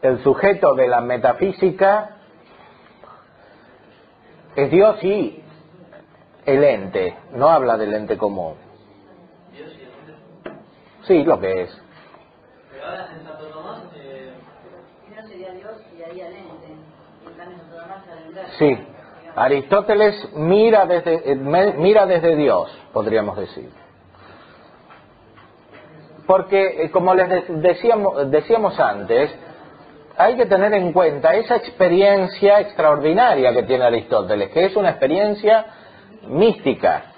S1: el sujeto de la metafísica es Dios y el ente, no habla del ente común.
S3: Dios y el ente.
S1: Sí, lo que es.
S3: Pero ahora en Santo Tomás...
S4: Primero sería Dios y ahí al ente. Y en cambio Santo Tomás al inverso.
S1: Sí, Aristóteles mira desde Dios, podríamos decir. Porque, como les decíamos antes, hay que tener en cuenta esa experiencia extraordinaria que tiene Aristóteles, que es una experiencia mística.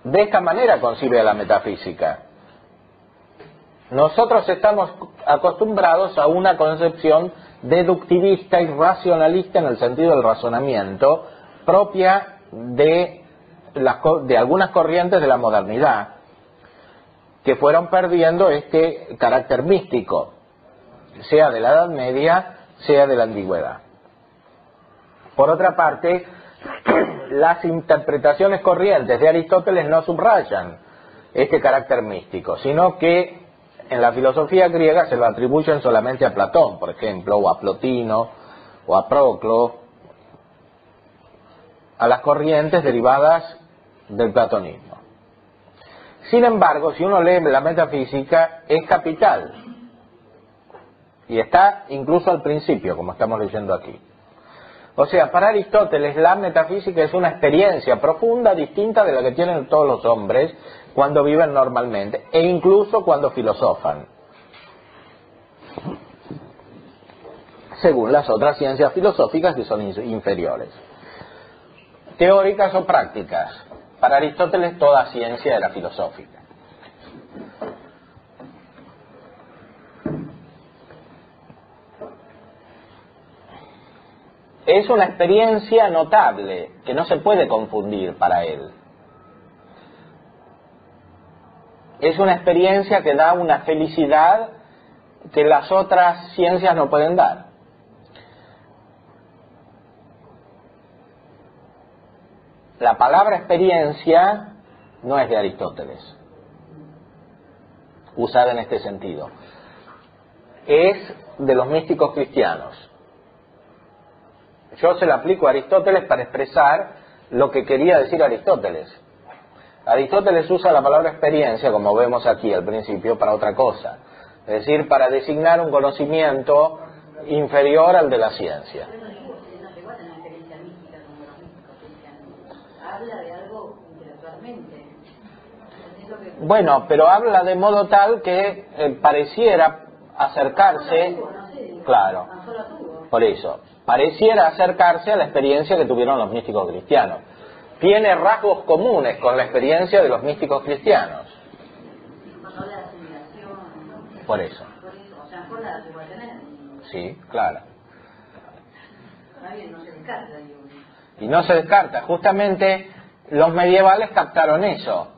S1: De esta manera concibe a la metafísica. Nosotros estamos acostumbrados a una concepción deductivista y racionalista en el sentido del razonamiento propia de algunas corrientes de la modernidad, que fueron perdiendo este carácter místico, sea de la Edad Media, sea de la Antigüedad. Por otra parte, las interpretaciones corrientes de Aristóteles no subrayan este carácter místico, sino que en la filosofía griega se lo atribuyen solamente a Platón, por ejemplo, o a Plotino, o a Proclo, a las corrientes derivadas del platonismo. Sin embargo, si uno lee la metafísica, es capital. Y está incluso al principio, como estamos leyendo aquí. O sea, para Aristóteles la metafísica es una experiencia profunda, distinta de la que tienen todos los hombres cuando viven normalmente, e incluso cuando filosofan, según las otras ciencias filosóficas que son inferiores. Teóricas o prácticas. Para Aristóteles toda ciencia era filosófica. Es una experiencia notable que no se puede confundir para él. Es una experiencia que da una felicidad que las otras ciencias no pueden dar. La palabra experiencia no es de Aristóteles. usada en este sentido. Es de los místicos cristianos. Yo se la aplico a Aristóteles para expresar lo que quería decir Aristóteles. Aristóteles usa la palabra experiencia, como vemos aquí al principio, para otra cosa. Es decir, para designar un conocimiento inferior al de la ciencia.
S4: Pero no llegó a tener una experiencia mística como los místicos cristianos. Habla de algo intelectualmente.
S1: Bueno, pero habla de modo tal que pareciera acercarse, claro, por eso, pareciera acercarse a la experiencia que tuvieron los místicos cristianos. Tiene rasgos comunes con la experiencia de los místicos cristianos. Por eso.
S4: O sea, por la llegó a tener.
S1: Sí, claro.
S4: No se descarta.
S1: Y no se descarta. Justamente los medievales captaron eso,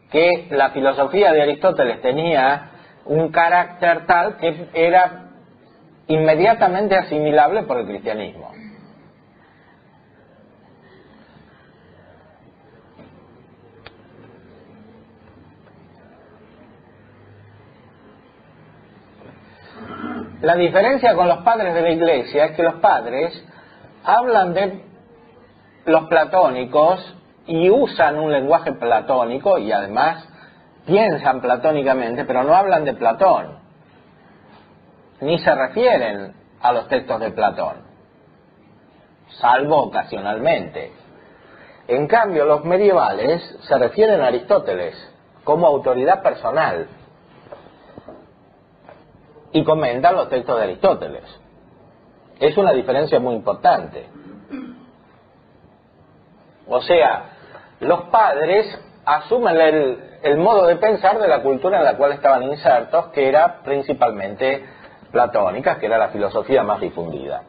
S1: que la filosofía de Aristóteles tenía un carácter tal que era inmediatamente asimilable por el cristianismo. La diferencia con los padres de la Iglesia es que los padres hablan de los platónicos y usan un lenguaje platónico y además piensan platónicamente, pero no hablan de Platón, ni se refieren a los textos de Platón, salvo ocasionalmente. En cambio, los medievales se refieren a Aristóteles como autoridad personal y comentan los textos de Aristóteles. Es una diferencia muy importante. O sea, los padres asumen el modo de pensar de la cultura en la cual estaban insertos, que era principalmente platónica, que era la filosofía más difundida.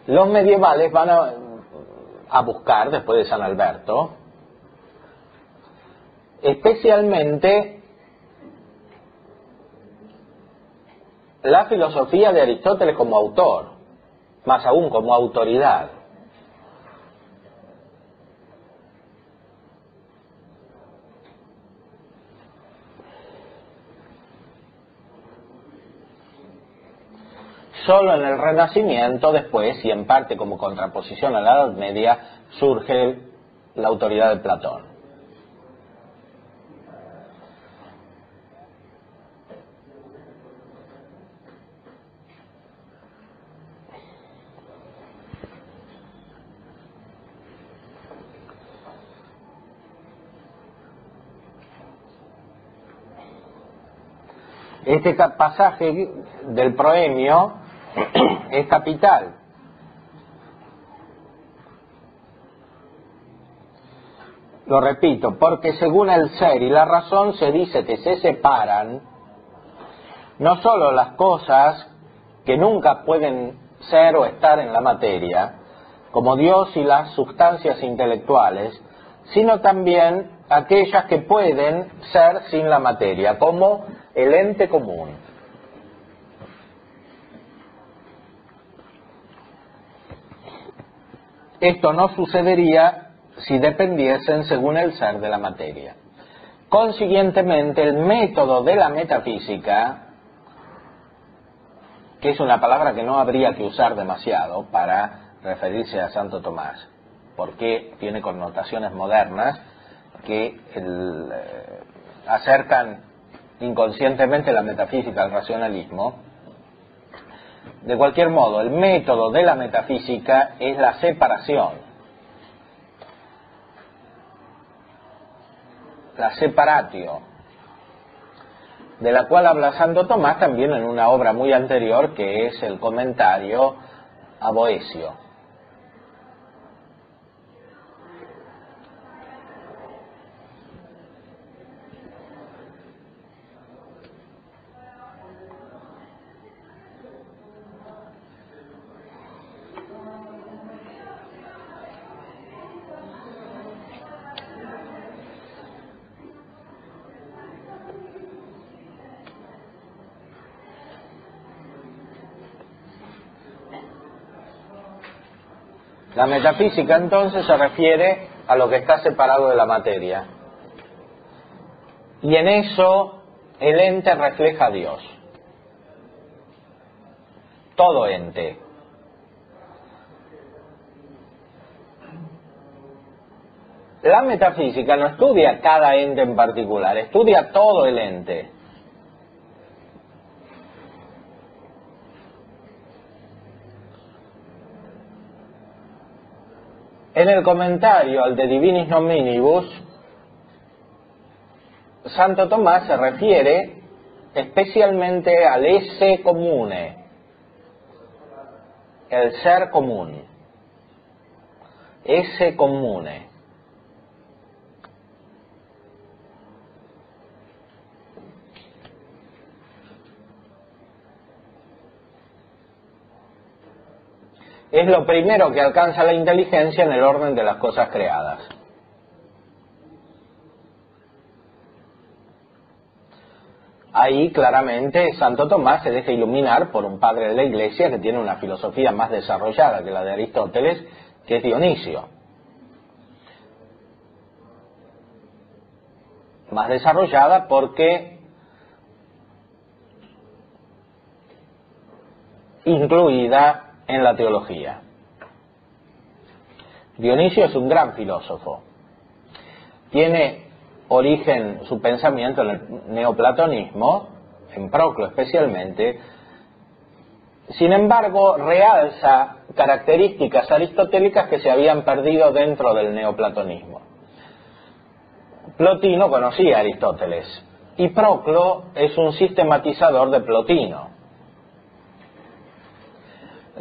S1: Los medievales van a buscar, después de San Alberto, especialmente la filosofía de Aristóteles como autor, más aún como autoridad. Solo en el Renacimiento, después, y en parte como contraposición a la Edad Media, surge la autoridad de Platón. Este pasaje del proemio es capital. Lo repito, porque según el ser y la razón se dice que se separan no sólo las cosas que nunca pueden ser o estar en la materia, como Dios y las sustancias intelectuales, sino también aquellas que pueden ser sin la materia, como el ente común. Esto no sucedería si dependiesen según el ser de la materia. Consiguientemente, el método de la metafísica, que es una palabra que no habría que usar demasiado para referirse a Santo Tomás, porque tiene connotaciones modernas que acercan inconscientemente la metafísica al racionalismo. De cualquier modo, el método de la metafísica es la separación. La separatio, de la cual habla Santo Tomás también en una obra muy anterior, que es el comentario a Boecio. La metafísica entonces se refiere a lo que está separado de la materia. y en eso el ente refleja a Dios. Todo ente. La metafísica no estudia cada ente en particular, estudia todo el ente. En el comentario al De Divinis Nominibus, Santo Tomás se refiere especialmente al esse comune, el ser común, esse comune. Es lo primero que alcanza la inteligencia en el orden de las cosas creadas. Ahí claramente Santo Tomás se deja iluminar por un padre de la Iglesia que tiene una filosofía más desarrollada que la de Aristóteles, que es Dionisio. Más desarrollada porque incluida en la teología. Dionisio es un gran filósofo. Tiene origen su pensamiento en el neoplatonismo, en Proclo especialmente. Sin embargo, realza características aristotélicas que se habían perdido dentro del neoplatonismo. Plotino conocía a Aristóteles y Proclo es un sistematizador de Plotino.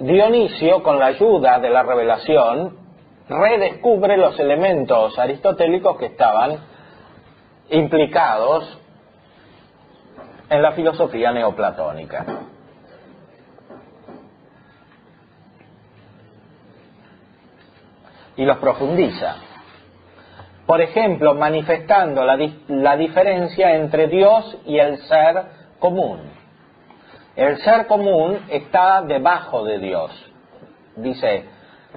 S1: Dionisio, con la ayuda de la revelación, redescubre los elementos aristotélicos que estaban implicados en la filosofía neoplatónica. Y los profundiza. Por ejemplo, manifestando la diferencia entre Dios y el ser común. El ser común está debajo de Dios, dice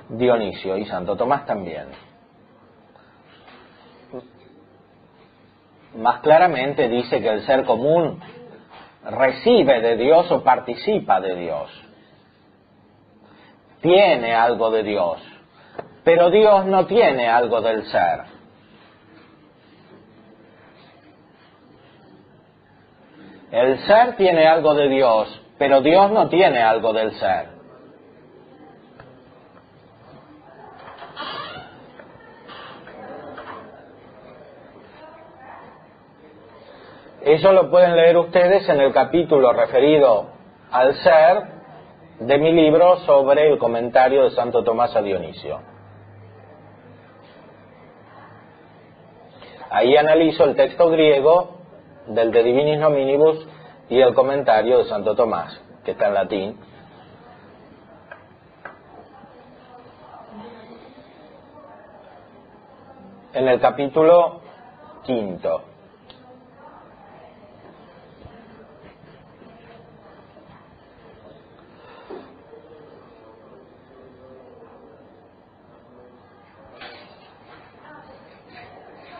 S1: Dionisio, y Santo Tomás también. Más claramente dice que el ser común recibe de Dios o participa de Dios. Tiene algo de Dios, pero Dios no tiene algo del ser. El ser tiene algo de Dios, pero Dios no tiene algo del ser. Eso lo pueden leer ustedes en el capítulo referido al ser de mi libro sobre el comentario de Santo Tomás a Dionisio. Ahí analizo el texto griego del De Divinis Nominibus y el comentario de Santo Tomás, que está en latín. En el capítulo 5.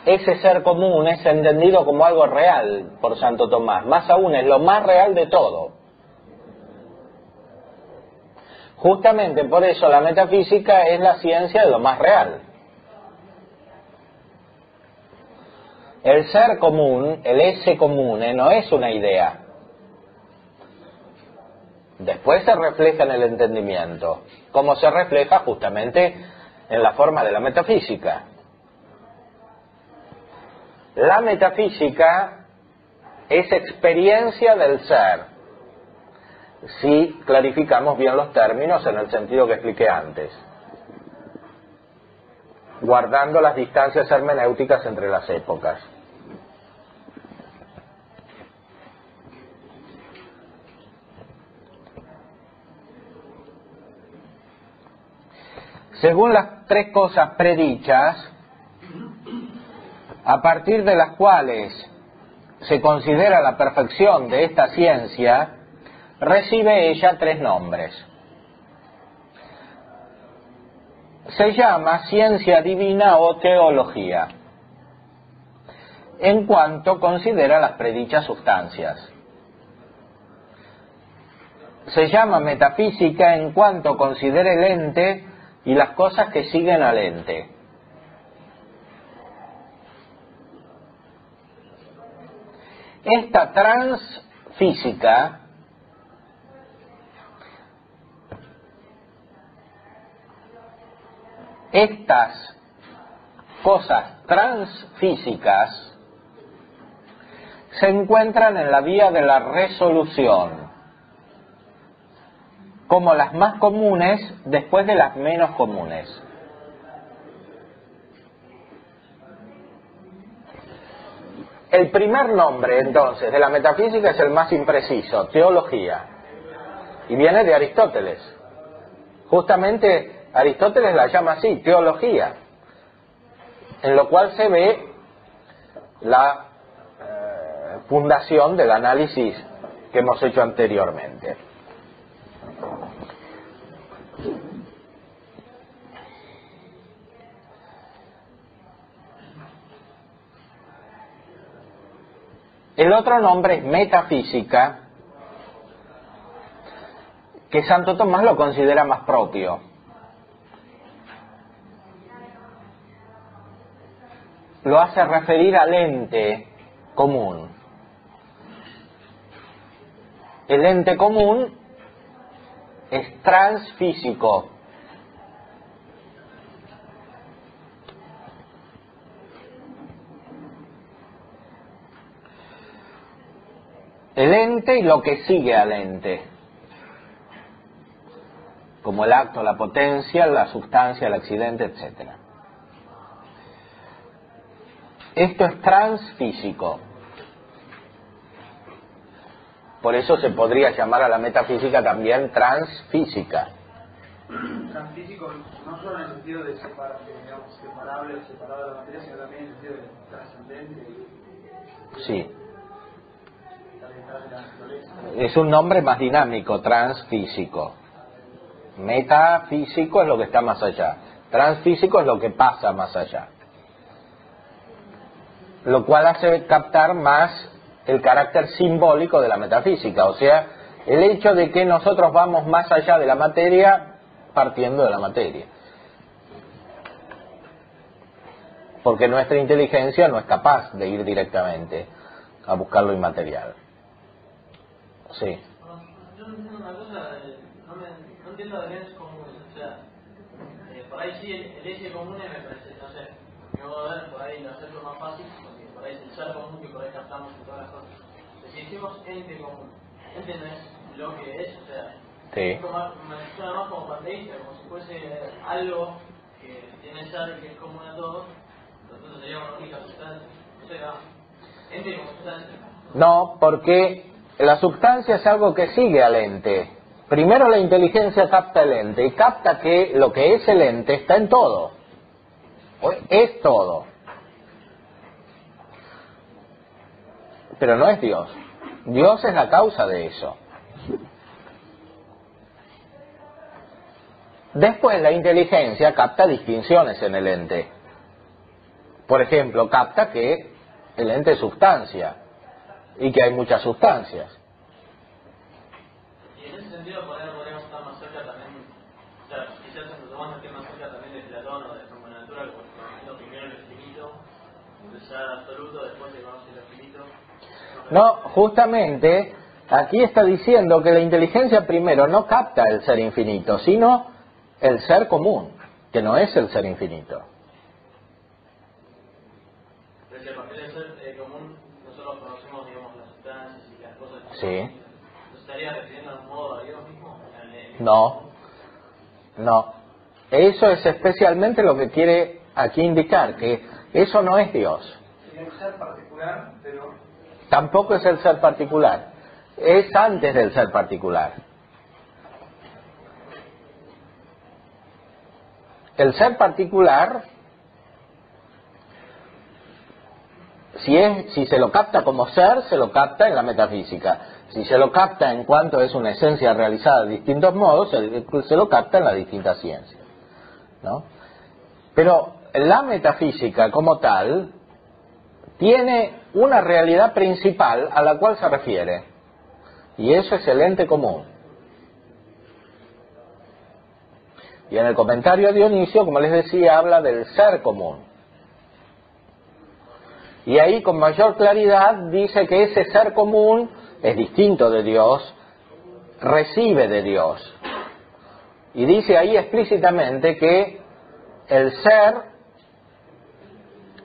S1: Ese ser común es entendido como algo real por Santo Tomás, más aún es lo más real de todo. Justamente por eso la metafísica es la ciencia de lo más real. El ser común, el esse comune, no es una idea. Después se refleja en el entendimiento, como se refleja justamente en la forma de la metafísica. La metafísica es experiencia del ser, si clarificamos bien los términos en el sentido que expliqué antes, guardando las distancias hermenéuticas entre las épocas. Según las tres cosas predichas, a partir de las cuales se considera la perfección de esta ciencia, recibe ella tres nombres. Se llama ciencia divina o teología. en cuanto considera las predichas sustancias. Se llama metafísica en cuanto considera el ente y las cosas que siguen al ente. Esta transfísica estas cosas transfísicas se encuentran en la vía de la resolución como las más comunes después de las menos comunes. El primer nombre, entonces, de la metafísica es el más impreciso, teología, y viene de Aristóteles. Justamente Aristóteles la llama así, teología, en lo cual se ve la fundación del análisis que hemos hecho anteriormente. El otro nombre es metafísica, que Santo Tomás lo considera más propio. Lo hace referir al ente común. El ente común es transfísico. El ente y lo que sigue al ente, como el acto, la potencia, la sustancia, el accidente, etc. Esto es transfísico. Por eso se podría llamar a la metafísica también transfísica.
S2: Transfísico no solo en el sentido de separable o separado de la materia, sino también en el sentido de trascendente.
S1: Sí. Es un nombre más dinámico, transfísico. Metafísico es lo que está más allá. Transfísico es lo que pasa más allá. Lo cual hace captar más el carácter simbólico de la metafísica, o sea, el hecho de que nosotros vamos más allá de la materia partiendo de la materia. Porque nuestra inteligencia no es capaz de ir directamente a buscar lo inmaterial. Sí.
S3: Yo no entiendo una cosa, no entiendo de bienes comunes, o sea, por ahí sí el eje común me parece, no sé, me voy a ver por ahí lo acerco más fácil, porque por ahí es el ser común que por ahí captamos en todas las cosas. Si decimos ente común, ente no es lo que es, o sea,
S1: Sí.
S3: me suena más como panteísta, como si fuese algo que tiene ser que es común a todos, entonces sería una única sustancia, o sea, ente como sustancia.
S1: No, porque la sustancia es algo que sigue al ente. Primero la inteligencia capta el ente y capta que lo que es el ente está en todo. Es todo. Pero no es Dios. Dios es la causa de eso. Después la inteligencia capta distinciones en el ente. Por ejemplo, capta que el ente es sustancia y que hay muchas sustancias.
S3: Y en ese sentido podríamos estar más cerca también, o sea, quizás Santo Tomás esté más cerca también de Platón o de Fórmula Natural, porque lo primero el infinito, el ser absoluto, después se conoce el infinito.
S1: No, justamente aquí está diciendo que la inteligencia primero no capta el ser infinito, sino el ser común, que no es el ser infinito.
S3: Pero si a partir del ser común nosotros conocemos, digamos, las sustancias y las cosas.
S1: Sí.
S3: ¿Nos estaría refiriendo de un modo a Dios mismo?
S1: No, no. Eso es especialmente lo que quiere aquí indicar, que eso no es Dios.
S2: Sería un ser particular, pero
S1: Tampoco es el ser particular. Es antes del ser particular. El ser particular, si se lo capta como ser, se lo capta en la metafísica. Si se lo capta en cuanto es una esencia realizada de distintos modos, se lo capta en las distintas ciencias, ¿no? Pero la metafísica como tal tiene una realidad principal a la cual se refiere, y eso es el ente común. Y en el comentario a Dionisio, como les decía, habla del ser común. Y ahí con mayor claridad dice que ese ser común es distinto de Dios, recibe de Dios. Y dice ahí explícitamente que el ser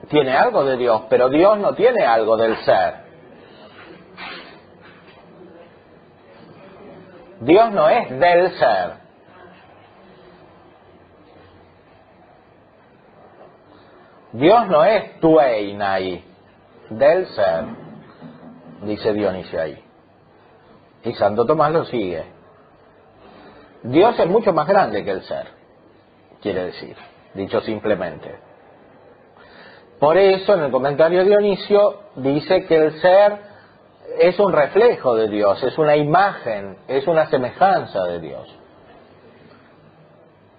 S1: tiene algo de Dios, pero Dios no tiene algo del ser. Dios no es del ser. Dios no es tueinai, del ser, dice Dionisio ahí. Y Santo Tomás lo sigue. Dios es mucho más grande que el ser, quiere decir, dicho simplemente. Por eso en el comentario de Dionisio dice que el ser es un reflejo de Dios, es una imagen, es una semejanza de Dios.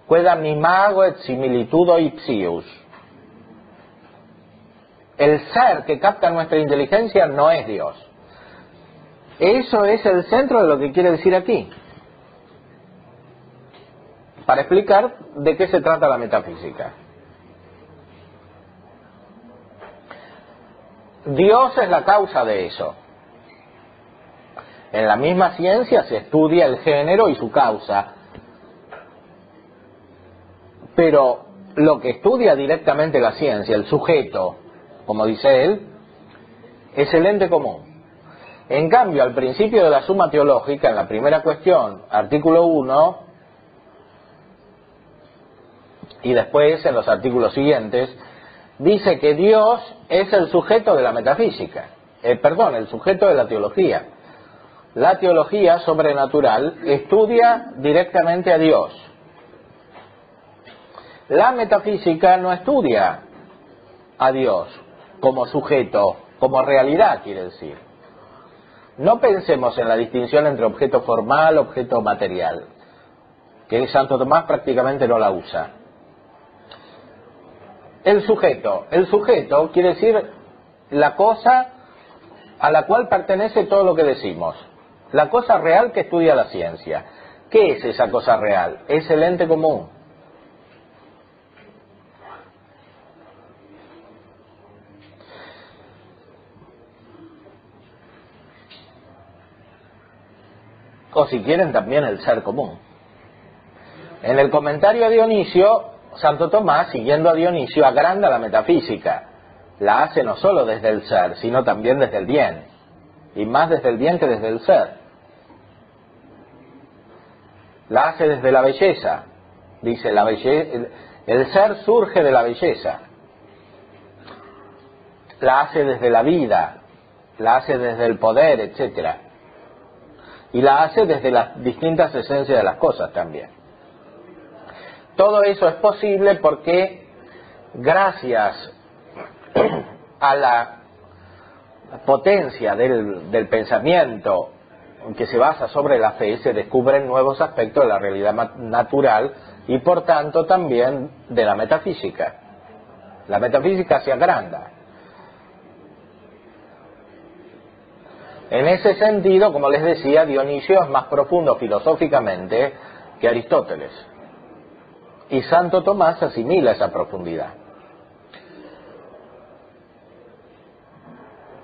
S1: Quedam imago et similitudo ipsius. El ser que capta nuestra inteligencia no es Dios. Eso es el centro de lo que quiere decir aquí, para explicar de qué se trata la metafísica. Dios es la causa de eso. En la misma ciencia se estudia el género y su causa, pero lo que estudia directamente la ciencia, el sujeto, como dice él, es el ente común. En cambio, al principio de la suma teológica, en la primera cuestión, artículo 1, y después en los artículos siguientes, dice que Dios es el sujeto de la metafísica, el sujeto de la teología. La teología sobrenatural estudia directamente a Dios. La metafísica no estudia a Dios como sujeto, como realidad, quiere decir. No pensemos en la distinción entre objeto formal y objeto material, que Santo Tomás prácticamente no la usa. El sujeto quiere decir la cosa a la cual pertenece todo lo que decimos, la cosa real que estudia la ciencia. ¿Qué es esa cosa real? Es el ente común. O si quieren también el ser común. En el comentario a Dionisio, Santo Tomás, siguiendo a Dionisio, agranda la metafísica. La hace no solo desde el ser, sino también desde el bien. Y más desde el bien que desde el ser. La hace desde la belleza. Dice, el ser surge de la belleza. La hace desde la vida. La hace desde el poder, etcétera. Y la hace desde las distintas esencias de las cosas también. Todo eso es posible porque gracias a la potencia del pensamiento que se basa sobre la fe, se descubren nuevos aspectos de la realidad natural y por tanto también de la metafísica. La metafísica se agranda. En ese sentido, como les decía, Dionisio es más profundo filosóficamente que Aristóteles. Y Santo Tomás asimila esa profundidad.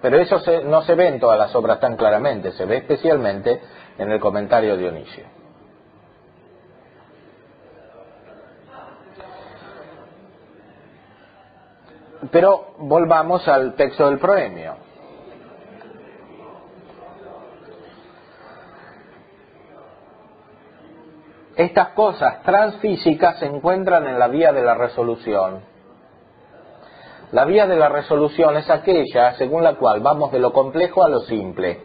S1: Pero eso no se ve en todas las obras tan claramente, se ve especialmente en el comentario de Dionisio. Pero volvamos al texto del proemio. Estas cosas transfísicas se encuentran en la vía de la resolución. La vía de la resolución es aquella según la cual vamos de lo complejo a lo simple,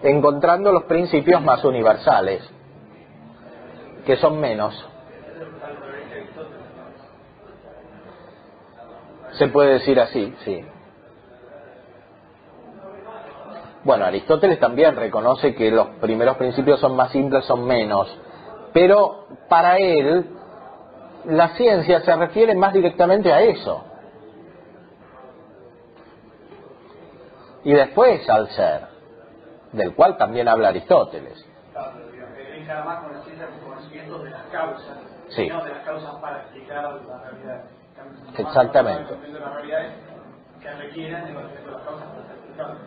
S1: encontrando los principios más universales, que son menos. Se puede decir así, sí. Bueno, Aristóteles también reconoce que los primeros principios son más simples, son menos. Pero para él, la ciencia se refiere más directamente a eso. y después al ser, del cual también habla Aristóteles.
S2: Él encara más con la ciencia como conocimiento de las causas,
S1: Sí.
S2: no de las causas para explicar la realidad.
S1: Exactamente.
S2: Conocimiento de las realidades que requieren el conocimiento de las causas para ser explicadas.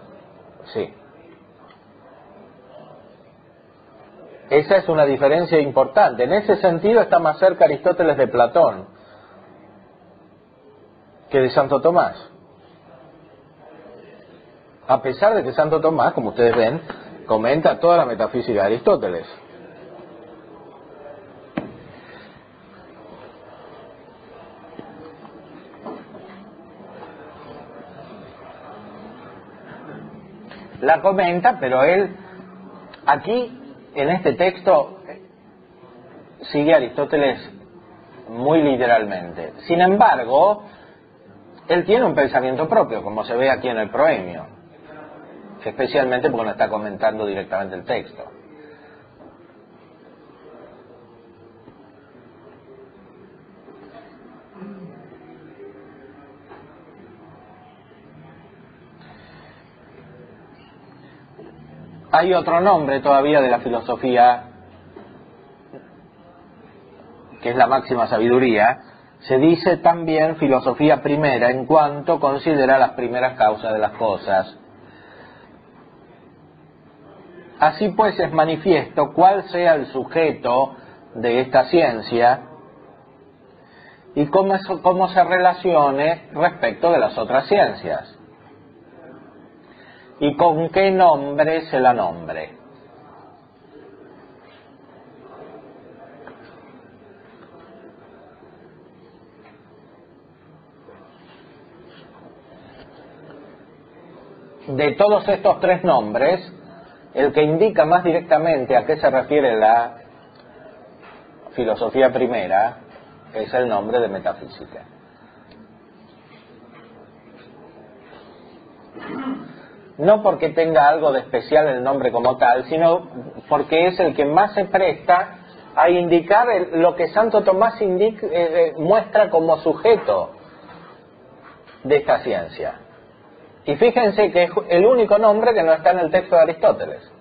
S1: Sí. Esa es una diferencia importante. En ese sentido está más cerca Aristóteles de Platón que de Santo Tomás. A pesar de que Santo Tomás, como ustedes ven, comenta toda la metafísica de Aristóteles. La comenta, pero él aquí, en este texto, sigue a Aristóteles muy literalmente. Sin embargo, él tiene un pensamiento propio, como se ve aquí en el proemio, especialmente porque no está comentando directamente el texto. Hay otro nombre todavía de la filosofía, que es la máxima sabiduría. Se dice también filosofía primera en cuanto considera las primeras causas de las cosas. Así pues es manifiesto cuál sea el sujeto de esta ciencia y cómo se relacione respecto de las otras ciencias y con qué nombre se la nombre. De todos estos tres nombres, el que indica más directamente a qué se refiere la filosofía primera es el nombre de metafísica. No porque tenga algo de especial el nombre como tal, sino porque es el que más se presta a indicar lo que Santo Tomás muestra como sujeto de esta ciencia. Y fíjense que es el único nombre que no está en el texto de Aristóteles.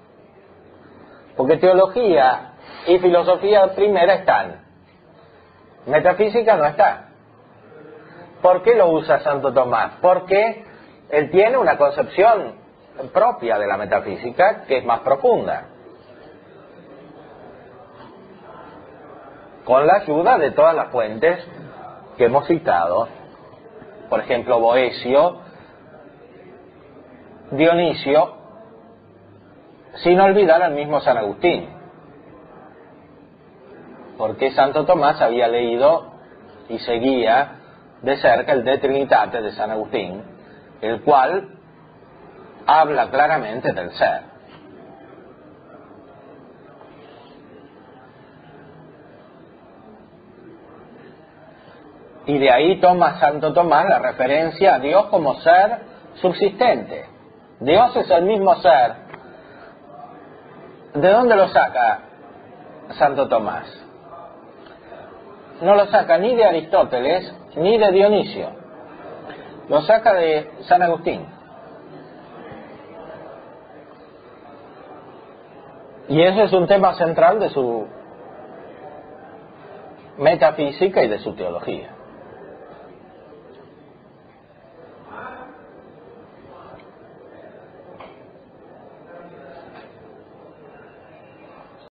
S1: Porque teología y filosofía primera están. Metafísica no está. ¿Por qué lo usa Santo Tomás? Porque él tiene una concepción propia de la metafísica que es más profunda, con la ayuda de todas las fuentes que hemos citado, por ejemplo Boecio, Dionisio, sin olvidar al mismo San Agustín, porque Santo Tomás había leído y seguía de cerca el De Trinitate de San Agustín, el cual habla claramente del ser. Y de ahí toma Santo Tomás la referencia a Dios como ser subsistente. Dios es el mismo ser. ¿De dónde lo saca Santo Tomás? No lo saca ni de Aristóteles ni de Dionisio. Lo saca de San Agustín. Y ese es un tema central de su metafísica y de su teología.